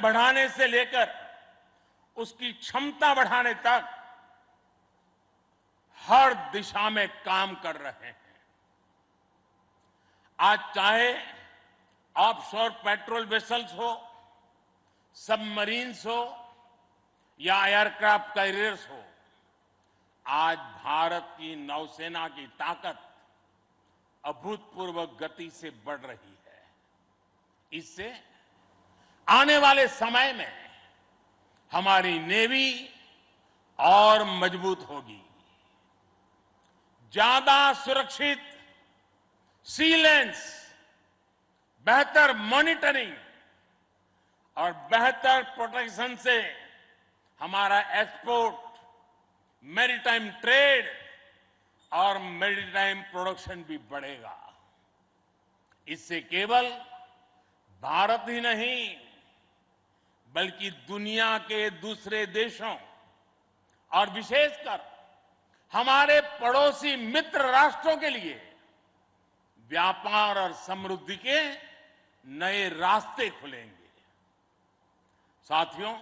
[SPEAKER 4] बढ़ाने से लेकर उसकी क्षमता बढ़ाने तक हर दिशा में काम कर रहे हैं। आज चाहे ऑफशोर पेट्रोल वेसल्स हो, सबमरीन्स हो या एयरक्राफ्ट कैरियर्स हो, आज भारत की नौसेना की ताकत अभूतपूर्व गति से बढ़ रही है। इससे आने वाले समय में हमारी नेवी और मजबूत होगी। ज्यादा सुरक्षित सी लेन्स, बेहतर मॉनिटरिंग और बेहतर प्रोटेक्शन से हमारा एक्सपोर्ट, मैरीटाइम ट्रेड और मैरीटाइम प्रोडक्शन भी बढ़ेगा। इससे केवल भारत ही नहीं बल्कि दुनिया के दूसरे देशों और विशेषकर हमारे पड़ोसी मित्र राष्ट्रों के लिए व्यापार और समृद्धि के नए रास्ते खुलेंगे। साथियों,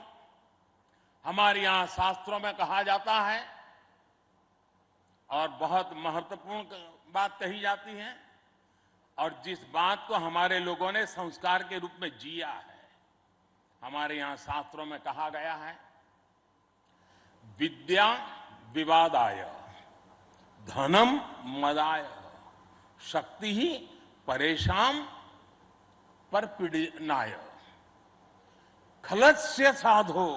[SPEAKER 4] हमारे यहां शास्त्रों में कहा जाता है और बहुत महत्वपूर्ण बात कही जाती है और जिस बात को हमारे लोगों ने संस्कार के रूप में जिया है, हमारे यहां शास्त्रों में कहा गया है, विद्या विवादाय धनम मदाय शक्ति ही परेशान परपीडनाय खलस्य साधो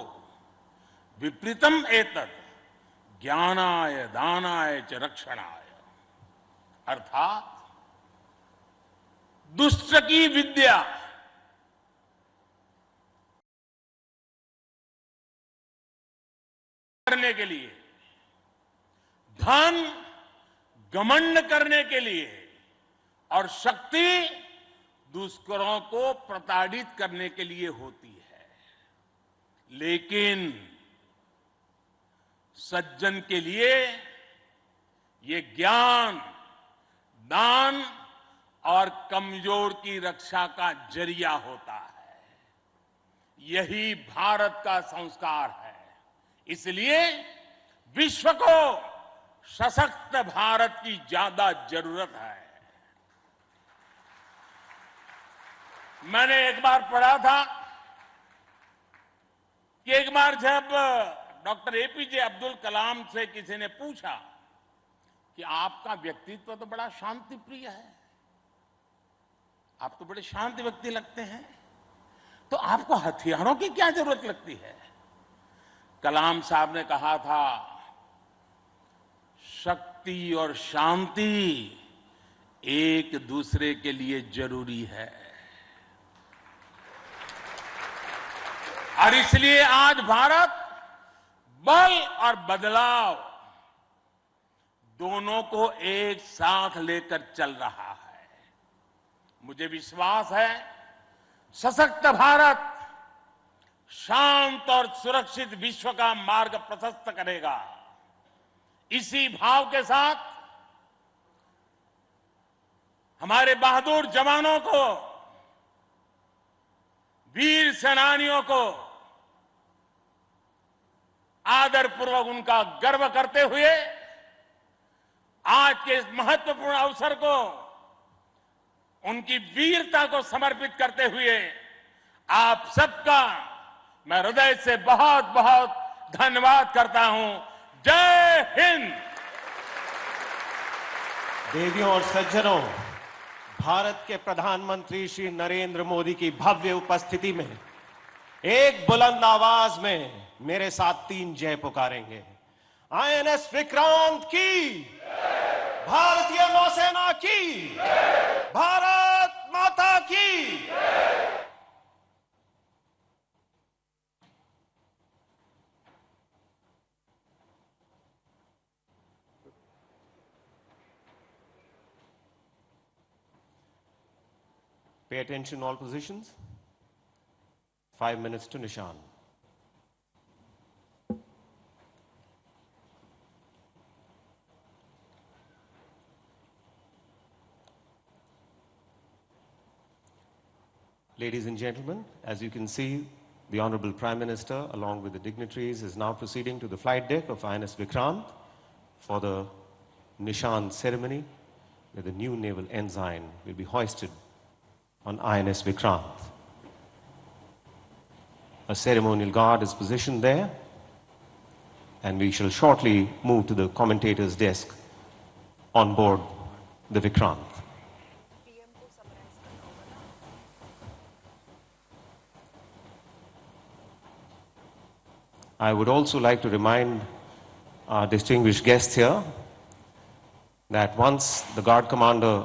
[SPEAKER 4] विपरीतम एतत् ज्ञानाय दानाय च रक्षणाय। अर्थात दुष्ट की विद्या करने के लिए, धन घमंड करने के लिए और शक्ति दुष्करों को प्रताड़ित करने के लिए होती है। लेकिन सज्जन के लिए ये ज्ञान, दान और कमजोर की रक्षा का जरिया होता है। यही भारत का संस्कार है। इसलिए विश्व को सशक्त भारत की ज्यादा जरूरत है। मैंने एक बार पढ़ा था कि एक बार जब डॉक्टर एपीजे अब्दुल कलाम से किसी ने पूछा कि आपका व्यक्तित्व तो बड़ा शांति प्रिय है, आप तो बड़े शांत व्यक्ति लगते हैं, तो आपको हथियारों की क्या जरूरत लगती है? कलाम साहब ने कहा था, शक्ति और शांति एक दूसरे के लिए जरूरी है। और इसलिए आज भारत बल और बदलाव दोनों को एक साथ लेकर चल रहा है। मुझे विश्वास है सशक्त भारत शांत और सुरक्षित विश्व का मार्ग प्रशस्त करेगा। इसी भाव के साथ हमारे बहादुर जवानों को, वीर सेनानियों को आदरपूर्वक उनका गर्व करते हुए आज के इस महत्वपूर्ण अवसर को उनकी वीरता को समर्पित करते हुए आप सबका मैं हृदय से बहुत बहुत धन्यवाद करता हूं। जय हिंद।
[SPEAKER 5] देवियों और सज्जनों, भारत के प्रधानमंत्री श्री नरेंद्र मोदी की भव्य उपस्थिति में एक बुलंद आवाज में मेरे साथ 3 जय पुकारेंगे। आईएनएस विक्रांत की, भारतीय नौसेना की, भारत माता की। Pay attention all positions. 5 minutes to Nishan. Ladies and gentlemen, as you can see, the Honorable Prime Minister, along with the dignitaries, is now proceeding to the flight deck of INS Vikrant for the Nishan ceremony, where the new naval ensign will be hoisted on INS Vikrant. A ceremonial guard is positioned there, and we shall shortly move to the commentator's desk on board the Vikrant. I would also like to remind our distinguished guests here that once the guard commander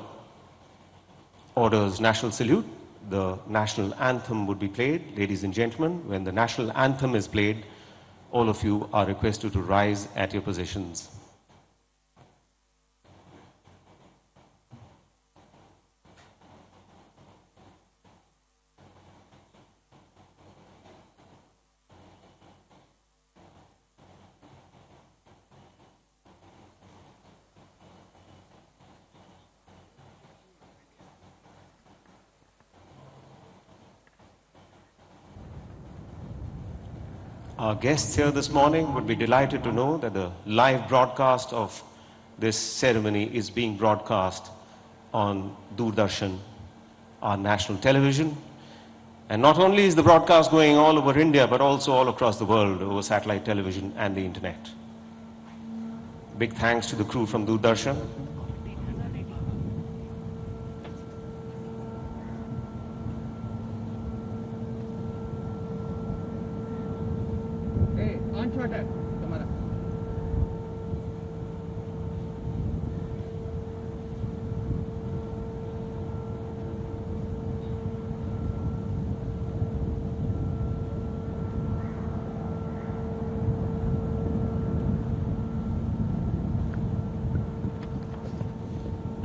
[SPEAKER 5] orders national salute, the national anthem would be played. Ladies and gentlemen, when the national anthem is played, all of you are requested to rise at your positions. Our guests here this morning would be delighted to know that the live broadcast of this ceremony is being broadcast on Doordarshan, our national television. And not only is the broadcast going all over India, but also all across the world over satellite television and the internet. Big thanks to the crew from Doordarshan.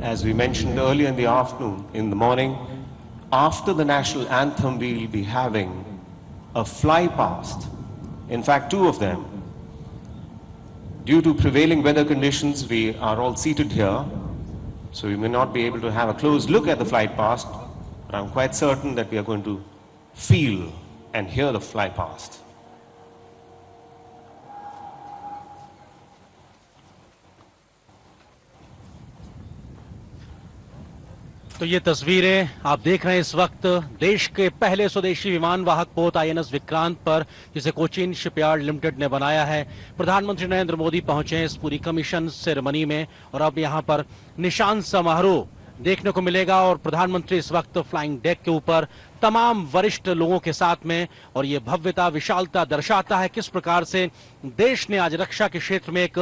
[SPEAKER 5] As we mentioned earlier in the afternoon, in the morning, after the national anthem, we will be having a fly past. In fact, two of them. Due to prevailing weather conditions, we are all seated here, so we may not be able to have a close look at the flight past, but I'm quite certain that we are going to feel and hear the fly past.
[SPEAKER 2] तो ये तस्वीरें आप देख रहे हैं इस वक्त देश के पहले स्वदेशी विमान वाहक पोत आईएनएस विक्रांत पर, जिसे कोचीन शिपयार्ड लिमिटेड ने बनाया है। प्रधानमंत्री नरेंद्र मोदी पहुंचे हैं इस पूरी कमीशन सेरेमनी में, और अब यहां पर निशान समारोह देखने को मिलेगा। और प्रधानमंत्री इस वक्त फ्लाइंग डेक के ऊपर तमाम वरिष्ठ लोगों के साथ में, और ये भव्यता विशालता दर्शाता है किस प्रकार से देश ने आज रक्षा के क्षेत्र में एक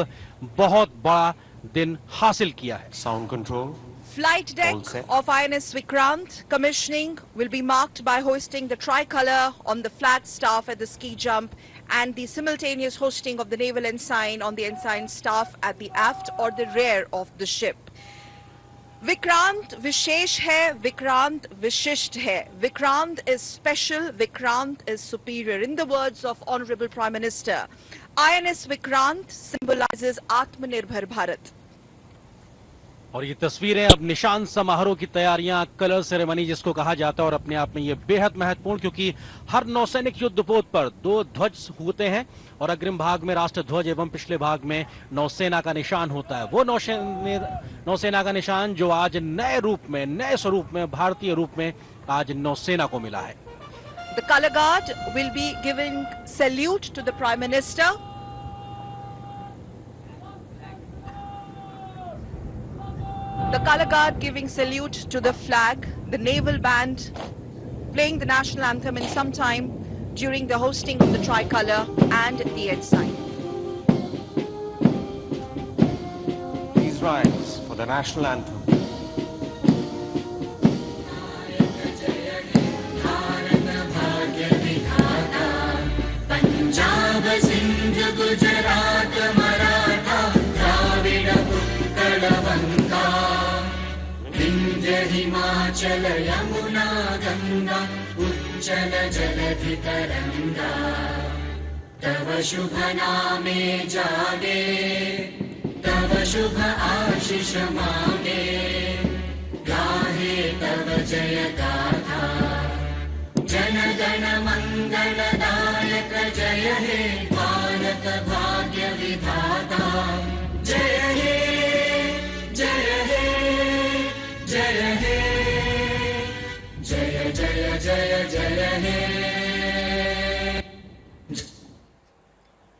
[SPEAKER 2] बहुत बड़ा दिन हासिल किया है।
[SPEAKER 5] Sound control.
[SPEAKER 3] Flight deck of INS Vikrant commissioning will be marked by hoisting the tricolor on the flag staff at the ski jump and the simultaneous hosting of the naval ensign on the ensign staff at the aft or the rear of the ship. Vikrant Vishesh hai, Vikrant Vishisht hai. Vikrant is special, Vikrant is superior. In the words of Honorable Prime Minister, INS Vikrant symbolizes Atmanirbhar Bharat.
[SPEAKER 2] और ये तस्वीरें अब निशान समारोह की तैयारियां, colour ceremony जिसको कहा जाता है, और अपने आप में ये बेहद महत्वपूर्ण, क्योंकि हर नौसैनिक युद्धपोत पर दो ध्वज होते हैं, और अग्रिम भाग में राष्ट्र ध्वज एवं पिछले भाग में नौसेना का निशान होता है। वो नौसेना का निशान जो आज नए रूप में, नए स्वरूप में, भारतीय रूप में आज नौसेना को मिला है।
[SPEAKER 3] The color guard will be giving salute to the Prime Minister. The color guard giving salute to the flag, the naval band playing the national anthem in some time during the hosting of the tricolor and the ensign.
[SPEAKER 5] Please rise for the national anthem.
[SPEAKER 13] Himachal Yamuna Ganga उज्जल जलधि तरंगा तव शुभ नामे जागे तव शुभ आशीष मांगे गाहे तव जय गाथा जनगण मंगलदायक जय हे भारत भाग्य विधाता जय हे जय हे जय हे जय जय जय जय हे।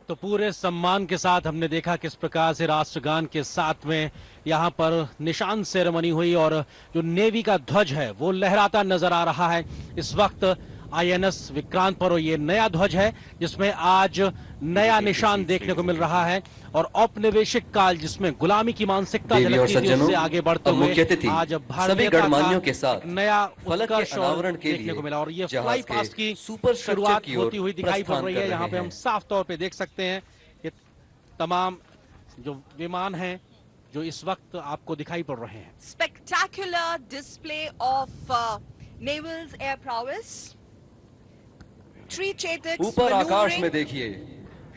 [SPEAKER 2] तो पूरे सम्मान के साथ हमने देखा किस प्रकार से राष्ट्रगान के साथ में यहाँ पर निशान सेरेमनी हुई और जो नेवी का ध्वज है वो लहराता नजर आ रहा है इस वक्त आईएनएस विक्रांत पर। और ये नया ध्वज है जिसमें आज नया निशान देखने को मिल रहा है और औपनिवेशिक काल जिसमें गुलामी की मानसिकता झलकती थी उससे आगे बढ़ते हुए आज भारतीयता का नया उत्कर्ष देखने को मिला। और ये फ्लाई पास्ट की शुरुआत होती हुई दिखाई पड़ रही है। यहाँ पे हम साफ तौर पे देख सकते हैं ये तमाम जो विमान हैं जो इस वक्त आपको दिखाई पड़ रहे हैं।
[SPEAKER 3] Spectacular display of navals air prowess.
[SPEAKER 14] ऊपर आकाश में देखिए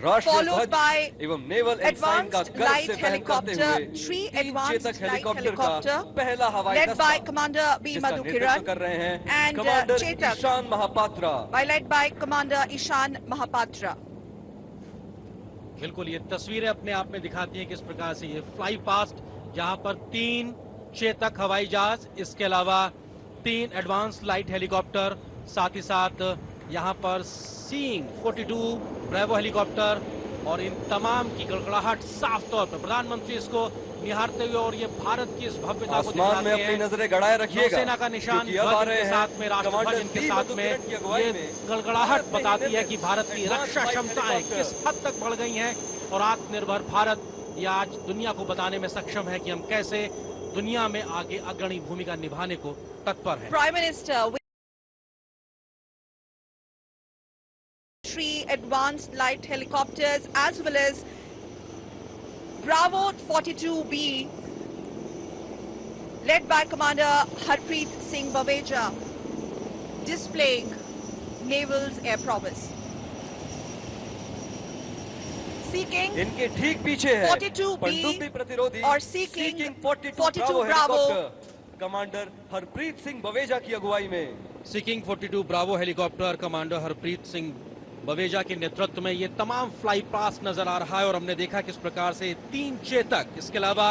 [SPEAKER 14] राष्ट्रीय ध्वज एवं नेवल एनसाइन का गर्व से फहराते हुए तीन चेतक हेलीकॉप्टर का पहला हवाई दस्ता जिसका नेतृत्व कर रहे हैं कमांडर ईशान महापात्रा।
[SPEAKER 3] ईशान महापात्रा।
[SPEAKER 2] बिल्कुल ये तस्वीरें अपने आप में दिखाती हैं किस प्रकार से ये फ्लाई पास्ट जहां पर 3 चेतक हवाई जहाज इसके अलावा 3 एडवांस लाइट हेलीकॉप्टर साथ ही साथ यहाँ पर सीइंग 42 ब्रेवो हेलीकॉप्टर और इन तमाम की गड़गड़ाहट साफ तौर पर प्रधानमंत्री इसको निहारते हुए और ये भारत की इस भव्यता को
[SPEAKER 14] आसमान में अपनी नजरें गड़ाए रखिएगा।
[SPEAKER 2] सेना का निशान ध्वज के साथ में राष्ट्रध्वज इनके साथ में ये गड़गड़ाहट बताती है कि भारत की रक्षा क्षमताएं किस हद तक बढ़ गई हैं और आत्मनिर्भर भारत ये आज दुनिया को बताने में सक्षम है कि हम कैसे दुनिया में आगे अग्रणी भूमिका निभाने को तत्पर है।
[SPEAKER 3] Prime minister 3 advanced light helicopters as well as Bravo 42B led by Commander Harpreet Singh Baweja displaying naval's air prowess. Seeking
[SPEAKER 14] इनके ठीक पीछे है
[SPEAKER 3] 42B
[SPEAKER 14] प्रतिरोधी
[SPEAKER 3] और Seeking
[SPEAKER 14] 42 Bravo commander Harpreet Singh Baweja की अगुवाई में।
[SPEAKER 2] Seeking 42 Bravo helicopter commander Harpreet Singh Baweja के नेतृत्व में ये तमाम फ्लाई पास्ट नजर आ रहा है और हमने देखा किस प्रकार से 3 चेतक इसके अलावा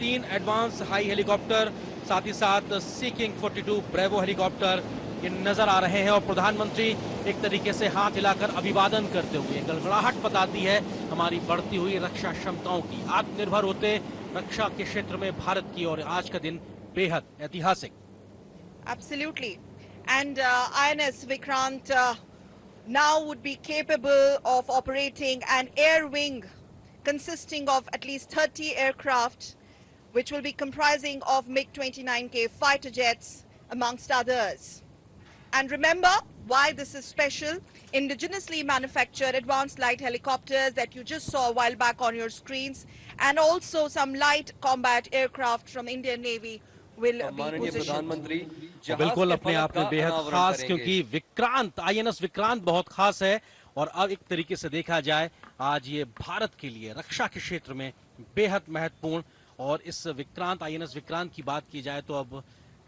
[SPEAKER 2] 3 एडवांस हाई हेलीकॉप्टर साथ ही साथ सीकिंग 42 ब्रेवो हेलीकॉप्टर ये नजर आ रहे हैं और प्रधानमंत्री एक तरीके से हाथ हिलाकर अभिवादन करते हुए गड़गड़ाहट बताती है हमारी बढ़ती हुई रक्षा क्षमताओं की। आत्मनिर्भर होते रक्षा के क्षेत्र में भारत की और आज का दिन बेहद ऐतिहासिक।
[SPEAKER 3] Absolutely. And INS Vikrant now would be capable of operating an air wing consisting of at least 30 aircraft, which will be comprising of MiG-29K fighter jets, amongst others. And remember why this is special. Indigenously manufactured advanced light helicopters that you just saw a while back on your screens, and also some light combat aircraft from Indian Navy will be positioned.
[SPEAKER 2] बिल्कुल अपने आप में बेहद खास क्योंकि Vikrant INS Vikrant बहुत खास है और अब एक तरीके से देखा जाए आज ये भारत के लिए रक्षा के क्षेत्र में बेहद महत्वपूर्ण और इस विक्रांत आईएनएस विक्रांत की बात की जाए तो अब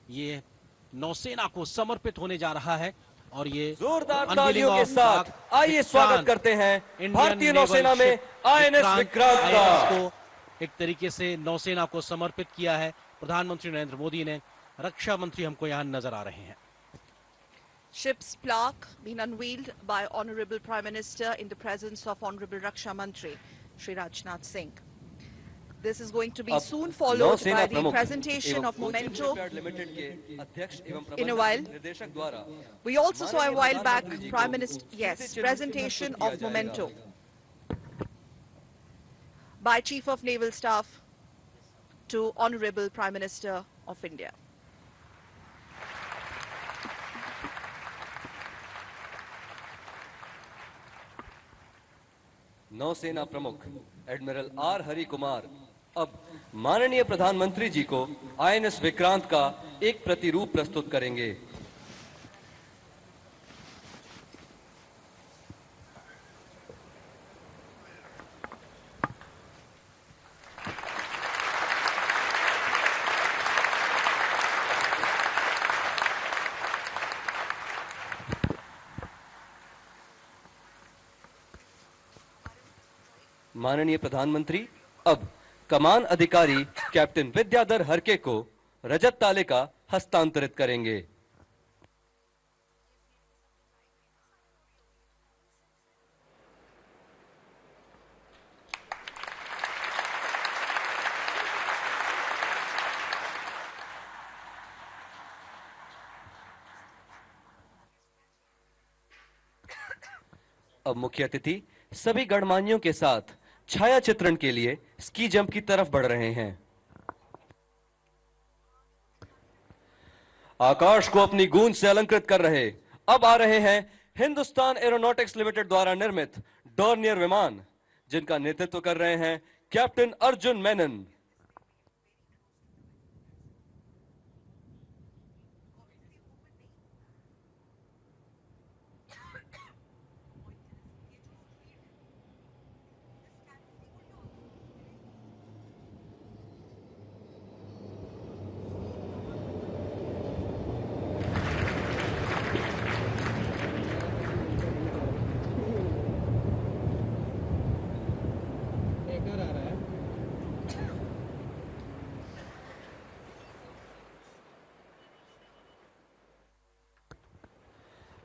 [SPEAKER 2] ये नौसेना को समर्पित होने जा रहा है और ये
[SPEAKER 14] जोरदार तालियों के साथ आइए स्वागत करते हैं भारतीय नौसेना में आईएनएस विक्रांत का।
[SPEAKER 2] को एक तरीके से नौसेना को समर्पित किया है प्रधानमंत्री नरेंद्र मोदी ने। रक्षा मंत्री हमको यहाँ नजर आ रहे हैं।
[SPEAKER 3] Ship's plaque being unveiled by Honorable Prime Minister in the presence of Honorable Raksha Mantri Shri Rajnath Singh. This is going to be soon followed by the presentation of memento in a while. We also saw a while back Prime Minister, presentation of memento by Chief of Naval Staff to Honorable Prime Minister of India.
[SPEAKER 14] नौसेना प्रमुख admiral R Hari Kumar अब माननीय प्रधानमंत्री जी को INS Vikrant का एक प्रतिरूप प्रस्तुत करेंगे। माननीय प्रधानमंत्री अब कमान अधिकारी कैप्टन विद्याधर हरके को रजत तालिका हस्तांतरित करेंगे। अब मुख्य अतिथि सभी गणमान्यों के साथ छाया चित्रण के लिए स्की जंप की तरफ बढ़ रहे हैं। आकाश को अपनी गूंज से अलंकृत कर रहे अब आ रहे हैं हिंदुस्तान एरोनॉटिक्स लिमिटेड द्वारा निर्मित डॉर्नियर विमान, जिनका नेतृत्व कर रहे हैं कैप्टन अर्जुन मेनन।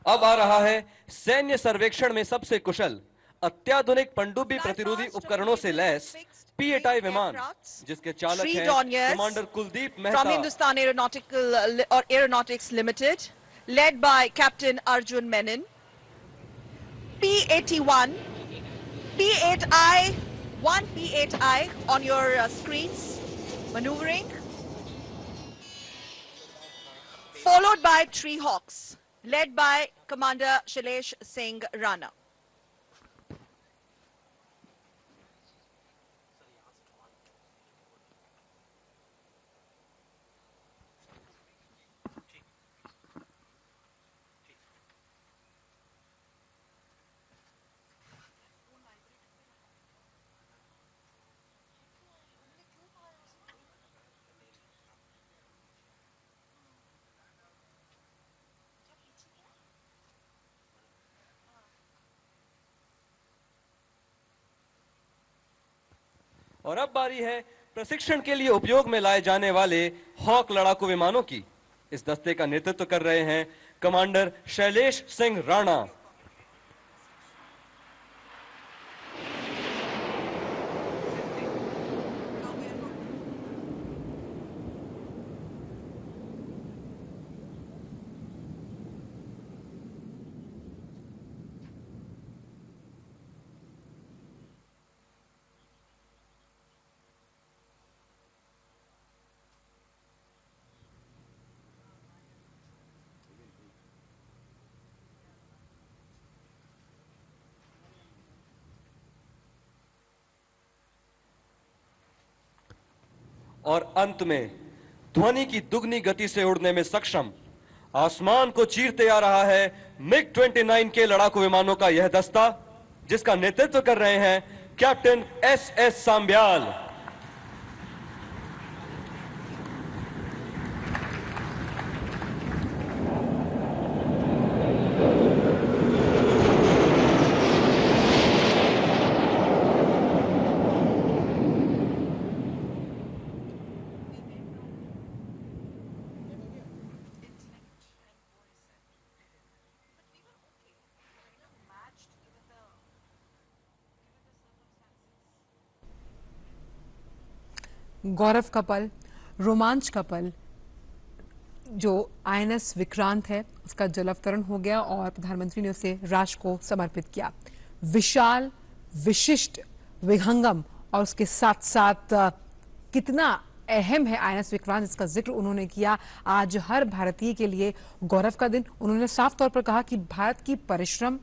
[SPEAKER 14] अब आ रहा है सैन्य सर्वेक्षण में सबसे कुशल अत्याधुनिक पनडुब्बी प्रतिरोधी उपकरणों से लैस P-8I विमान, जिसके चालक हैं commander Kuldeep Mehta.
[SPEAKER 3] From Hindustan Aeronautics Limited, led by Captain Arjun Menon. P-81, P-8I, one P-8I on your screens, maneuvering. Followed by Tree Hawks, led by Commander Shailesh Singh Rana.
[SPEAKER 14] और अब बारी है प्रशिक्षण के लिए उपयोग में लाए जाने वाले हॉक लड़ाकू विमानों की। इस दस्ते का नेतृत्व कर रहे हैं कमांडर शैलेश सिंह राणा। और अंत में ध्वनि की दुगनी गति से उड़ने में सक्षम आसमान को चीरते आ रहा है MiG-29 के लड़ाकू विमानों का यह दस्ता, जिसका नेतृत्व कर रहे हैं कैप्टन SS सांब्याल।
[SPEAKER 1] गौरव का पल, रोमांच का पल, जो INS विक्रांत है उसका जलावतरण हो गया और प्रधानमंत्री ने उसे राष्ट्र को समर्पित किया। विशाल, विशिष्ट, विहंगम और उसके साथ साथ कितना अहम है INS विक्रांत, इसका जिक्र उन्होंने किया। आज हर भारतीय के लिए गौरव का दिन। उन्होंने साफ तौर पर कहा कि भारत की परिश्रम,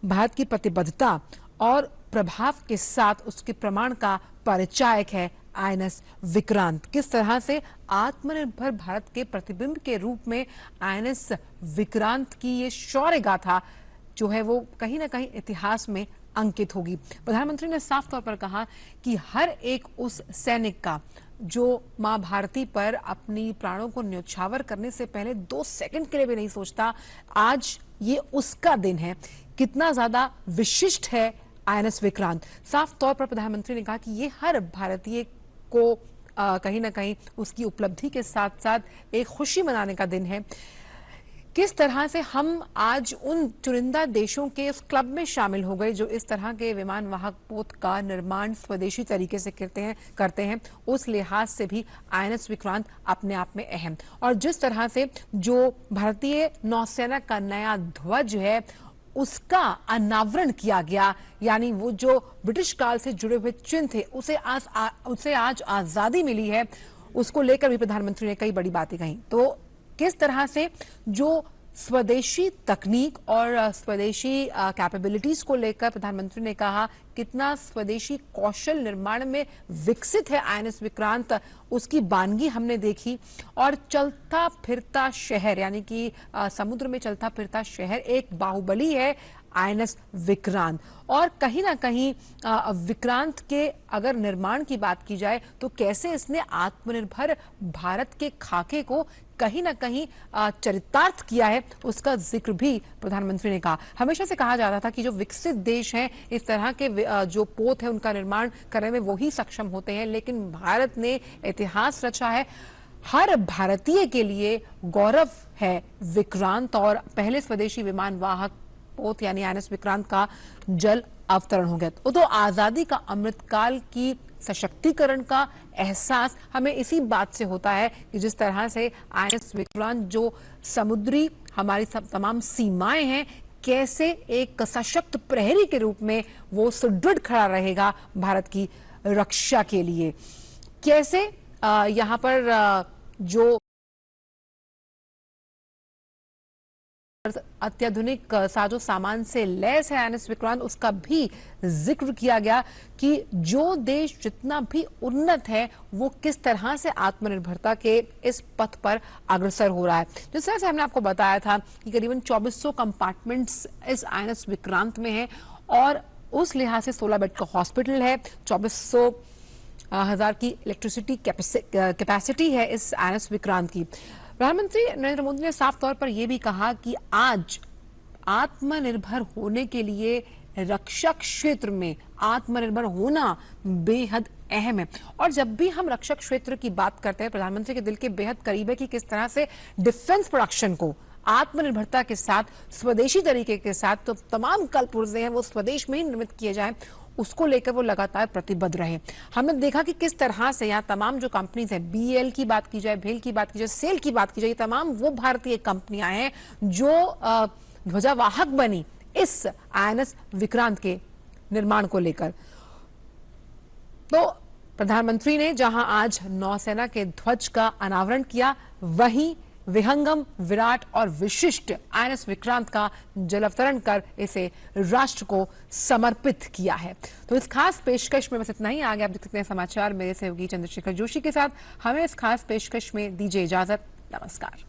[SPEAKER 1] भारत की प्रतिबद्धता और प्रभाव के साथ उसके प्रमाण का परिचायक है INS विक्रांत। किस तरह से आत्मनिर्भर भारत के प्रतिबिंब के रूप में INS विक्रांत की ये शौर्य गाथा जो है वो कहीं ना कहीं इतिहास में अंकित होगी। प्रधानमंत्री ने साफ तौर पर कहा कि हर एक उस सैनिक का जो मां भारती पर अपनी प्राणों को न्योछावर करने से पहले 2 सेकंड के लिए भी नहीं सोचता, आज ये उसका दिन है। कितना ज्यादा विशिष्ट है आईएनएस विक्रांत। साफ तौर पर प्रधानमंत्री ने कहा कि ये हर भारतीय को कहीं ना कहीं उसकी उपलब्धि के साथ साथ एक खुशी मनाने का दिन है। किस तरह से हम आज उन चुनिंदा देशों के उस क्लब में शामिल हो गए जो इस तरह के विमान वाहक पोत का निर्माण स्वदेशी तरीके से करते हैं, उस लिहाज से भी आईएनएस विक्रांत अपने आप में अहम। और जिस तरह से जो भारतीय नौसेना का नया ध्वज है उसका अनावरण किया गया, यानी वो जो ब्रिटिश काल से जुड़े हुए चिन्ह थे उसे आज आजादी मिली है, उसको लेकर भी प्रधानमंत्री ने कई बड़ी बातें कही। तो किस तरह से जो स्वदेशी तकनीक और स्वदेशी कैपेबिलिटीज को लेकर प्रधानमंत्री ने कहा कितना स्वदेशी कौशल निर्माण में विकसित है आईएनएस विक्रांत, उसकी बानगी हमने देखी। और चलता फिरता शहर, यानी कि समुद्र में चलता फिरता शहर एक बाहुबली है आईएनएस विक्रांत। और कहीं ना कहीं विक्रांत के अगर निर्माण की बात की जाए तो कैसे इसने आत्मनिर्भर भारत के खाके को कहीं ना कहीं चरितार्थ किया है, उसका जिक्र भी प्रधानमंत्री ने कहा। हमेशा से कहा जाता था कि जो विकसित देश हैं इस तरह के जो पोत है उनका निर्माण करने में वही सक्षम होते हैं, लेकिन भारत ने इतिहास रचा है। हर भारतीय के लिए गौरव है विक्रांत, और पहले स्वदेशी विमान वाहक पोत यानी आईएनएस विक्रांत का जल अवतरण हो गया। तो आजादी का अमृतकाल की सशक्तिकरण का एहसास हमें इसी बात से होता है कि जिस तरह से आईएनएस विक्रांत जो समुद्री हमारी सब तमाम सीमाएं हैं, कैसे एक सशक्त प्रहरी के रूप में वो सुदृढ़ खड़ा रहेगा भारत की रक्षा के लिए। कैसे यहाँ पर जो अत्याधुनिक साजो सामान से लैस है आईएनएस विक्रांत, उसका भी जिक्र किया गया कि जो देश जितना भी उन्नत है वो किस तरह से आत्मनिर्भरता के इस पथ पर अग्रसर हो रहा है। जिस तरह से हमने आपको बताया था कि करीबन 2400 कंपार्टमेंट्स इस आईएनएस विक्रांत में है, और उस लिहाज से 16 बेड का हॉस्पिटल है, 24,000 की इलेक्ट्रिसिटी कैपेसिटी है इस आईएनएस विक्रांत की। प्रधानमंत्री नरेंद्र मोदी ने साफ तौर पर यह भी कहा कि आज आत्मनिर्भर होने के लिए रक्षा क्षेत्र में आत्मनिर्भर होना बेहद अहम है। और जब भी हम रक्षा क्षेत्र की बात करते हैं, प्रधानमंत्री के दिल के बेहद करीब है कि किस तरह से डिफेंस प्रोडक्शन को आत्मनिर्भरता के साथ, स्वदेशी तरीके के साथ, तो तमाम कलपुर्जे हैं वो स्वदेश में ही निर्मित किए जाएं, उसको लेकर वो लगातार प्रतिबद्ध रहे। हमने देखा कि किस तरह से यहाँ तमाम जो कंपनीज है, बीएल की बात की जाए, भेल की बात की जाए, सेल की बात की जाए, तमाम वो भारतीय कंपनियां हैं जो ध्वजावाहक बनी इस आईएनएस विक्रांत के निर्माण को लेकर। तो प्रधानमंत्री ने जहां आज नौसेना के ध्वज का अनावरण किया, वहीं विहंगम, विराट और विशिष्ट आईएनएस विक्रांत का जलावतरण कर इसे राष्ट्र को समर्पित किया है। तो इस खास पेशकश में बस इतना ही। आगे आप देख सकते हैं समाचार मेरे सहयोगी चंद्रशेखर जोशी के साथ। हमें इस खास पेशकश में दीजिए इजाजत। नमस्कार।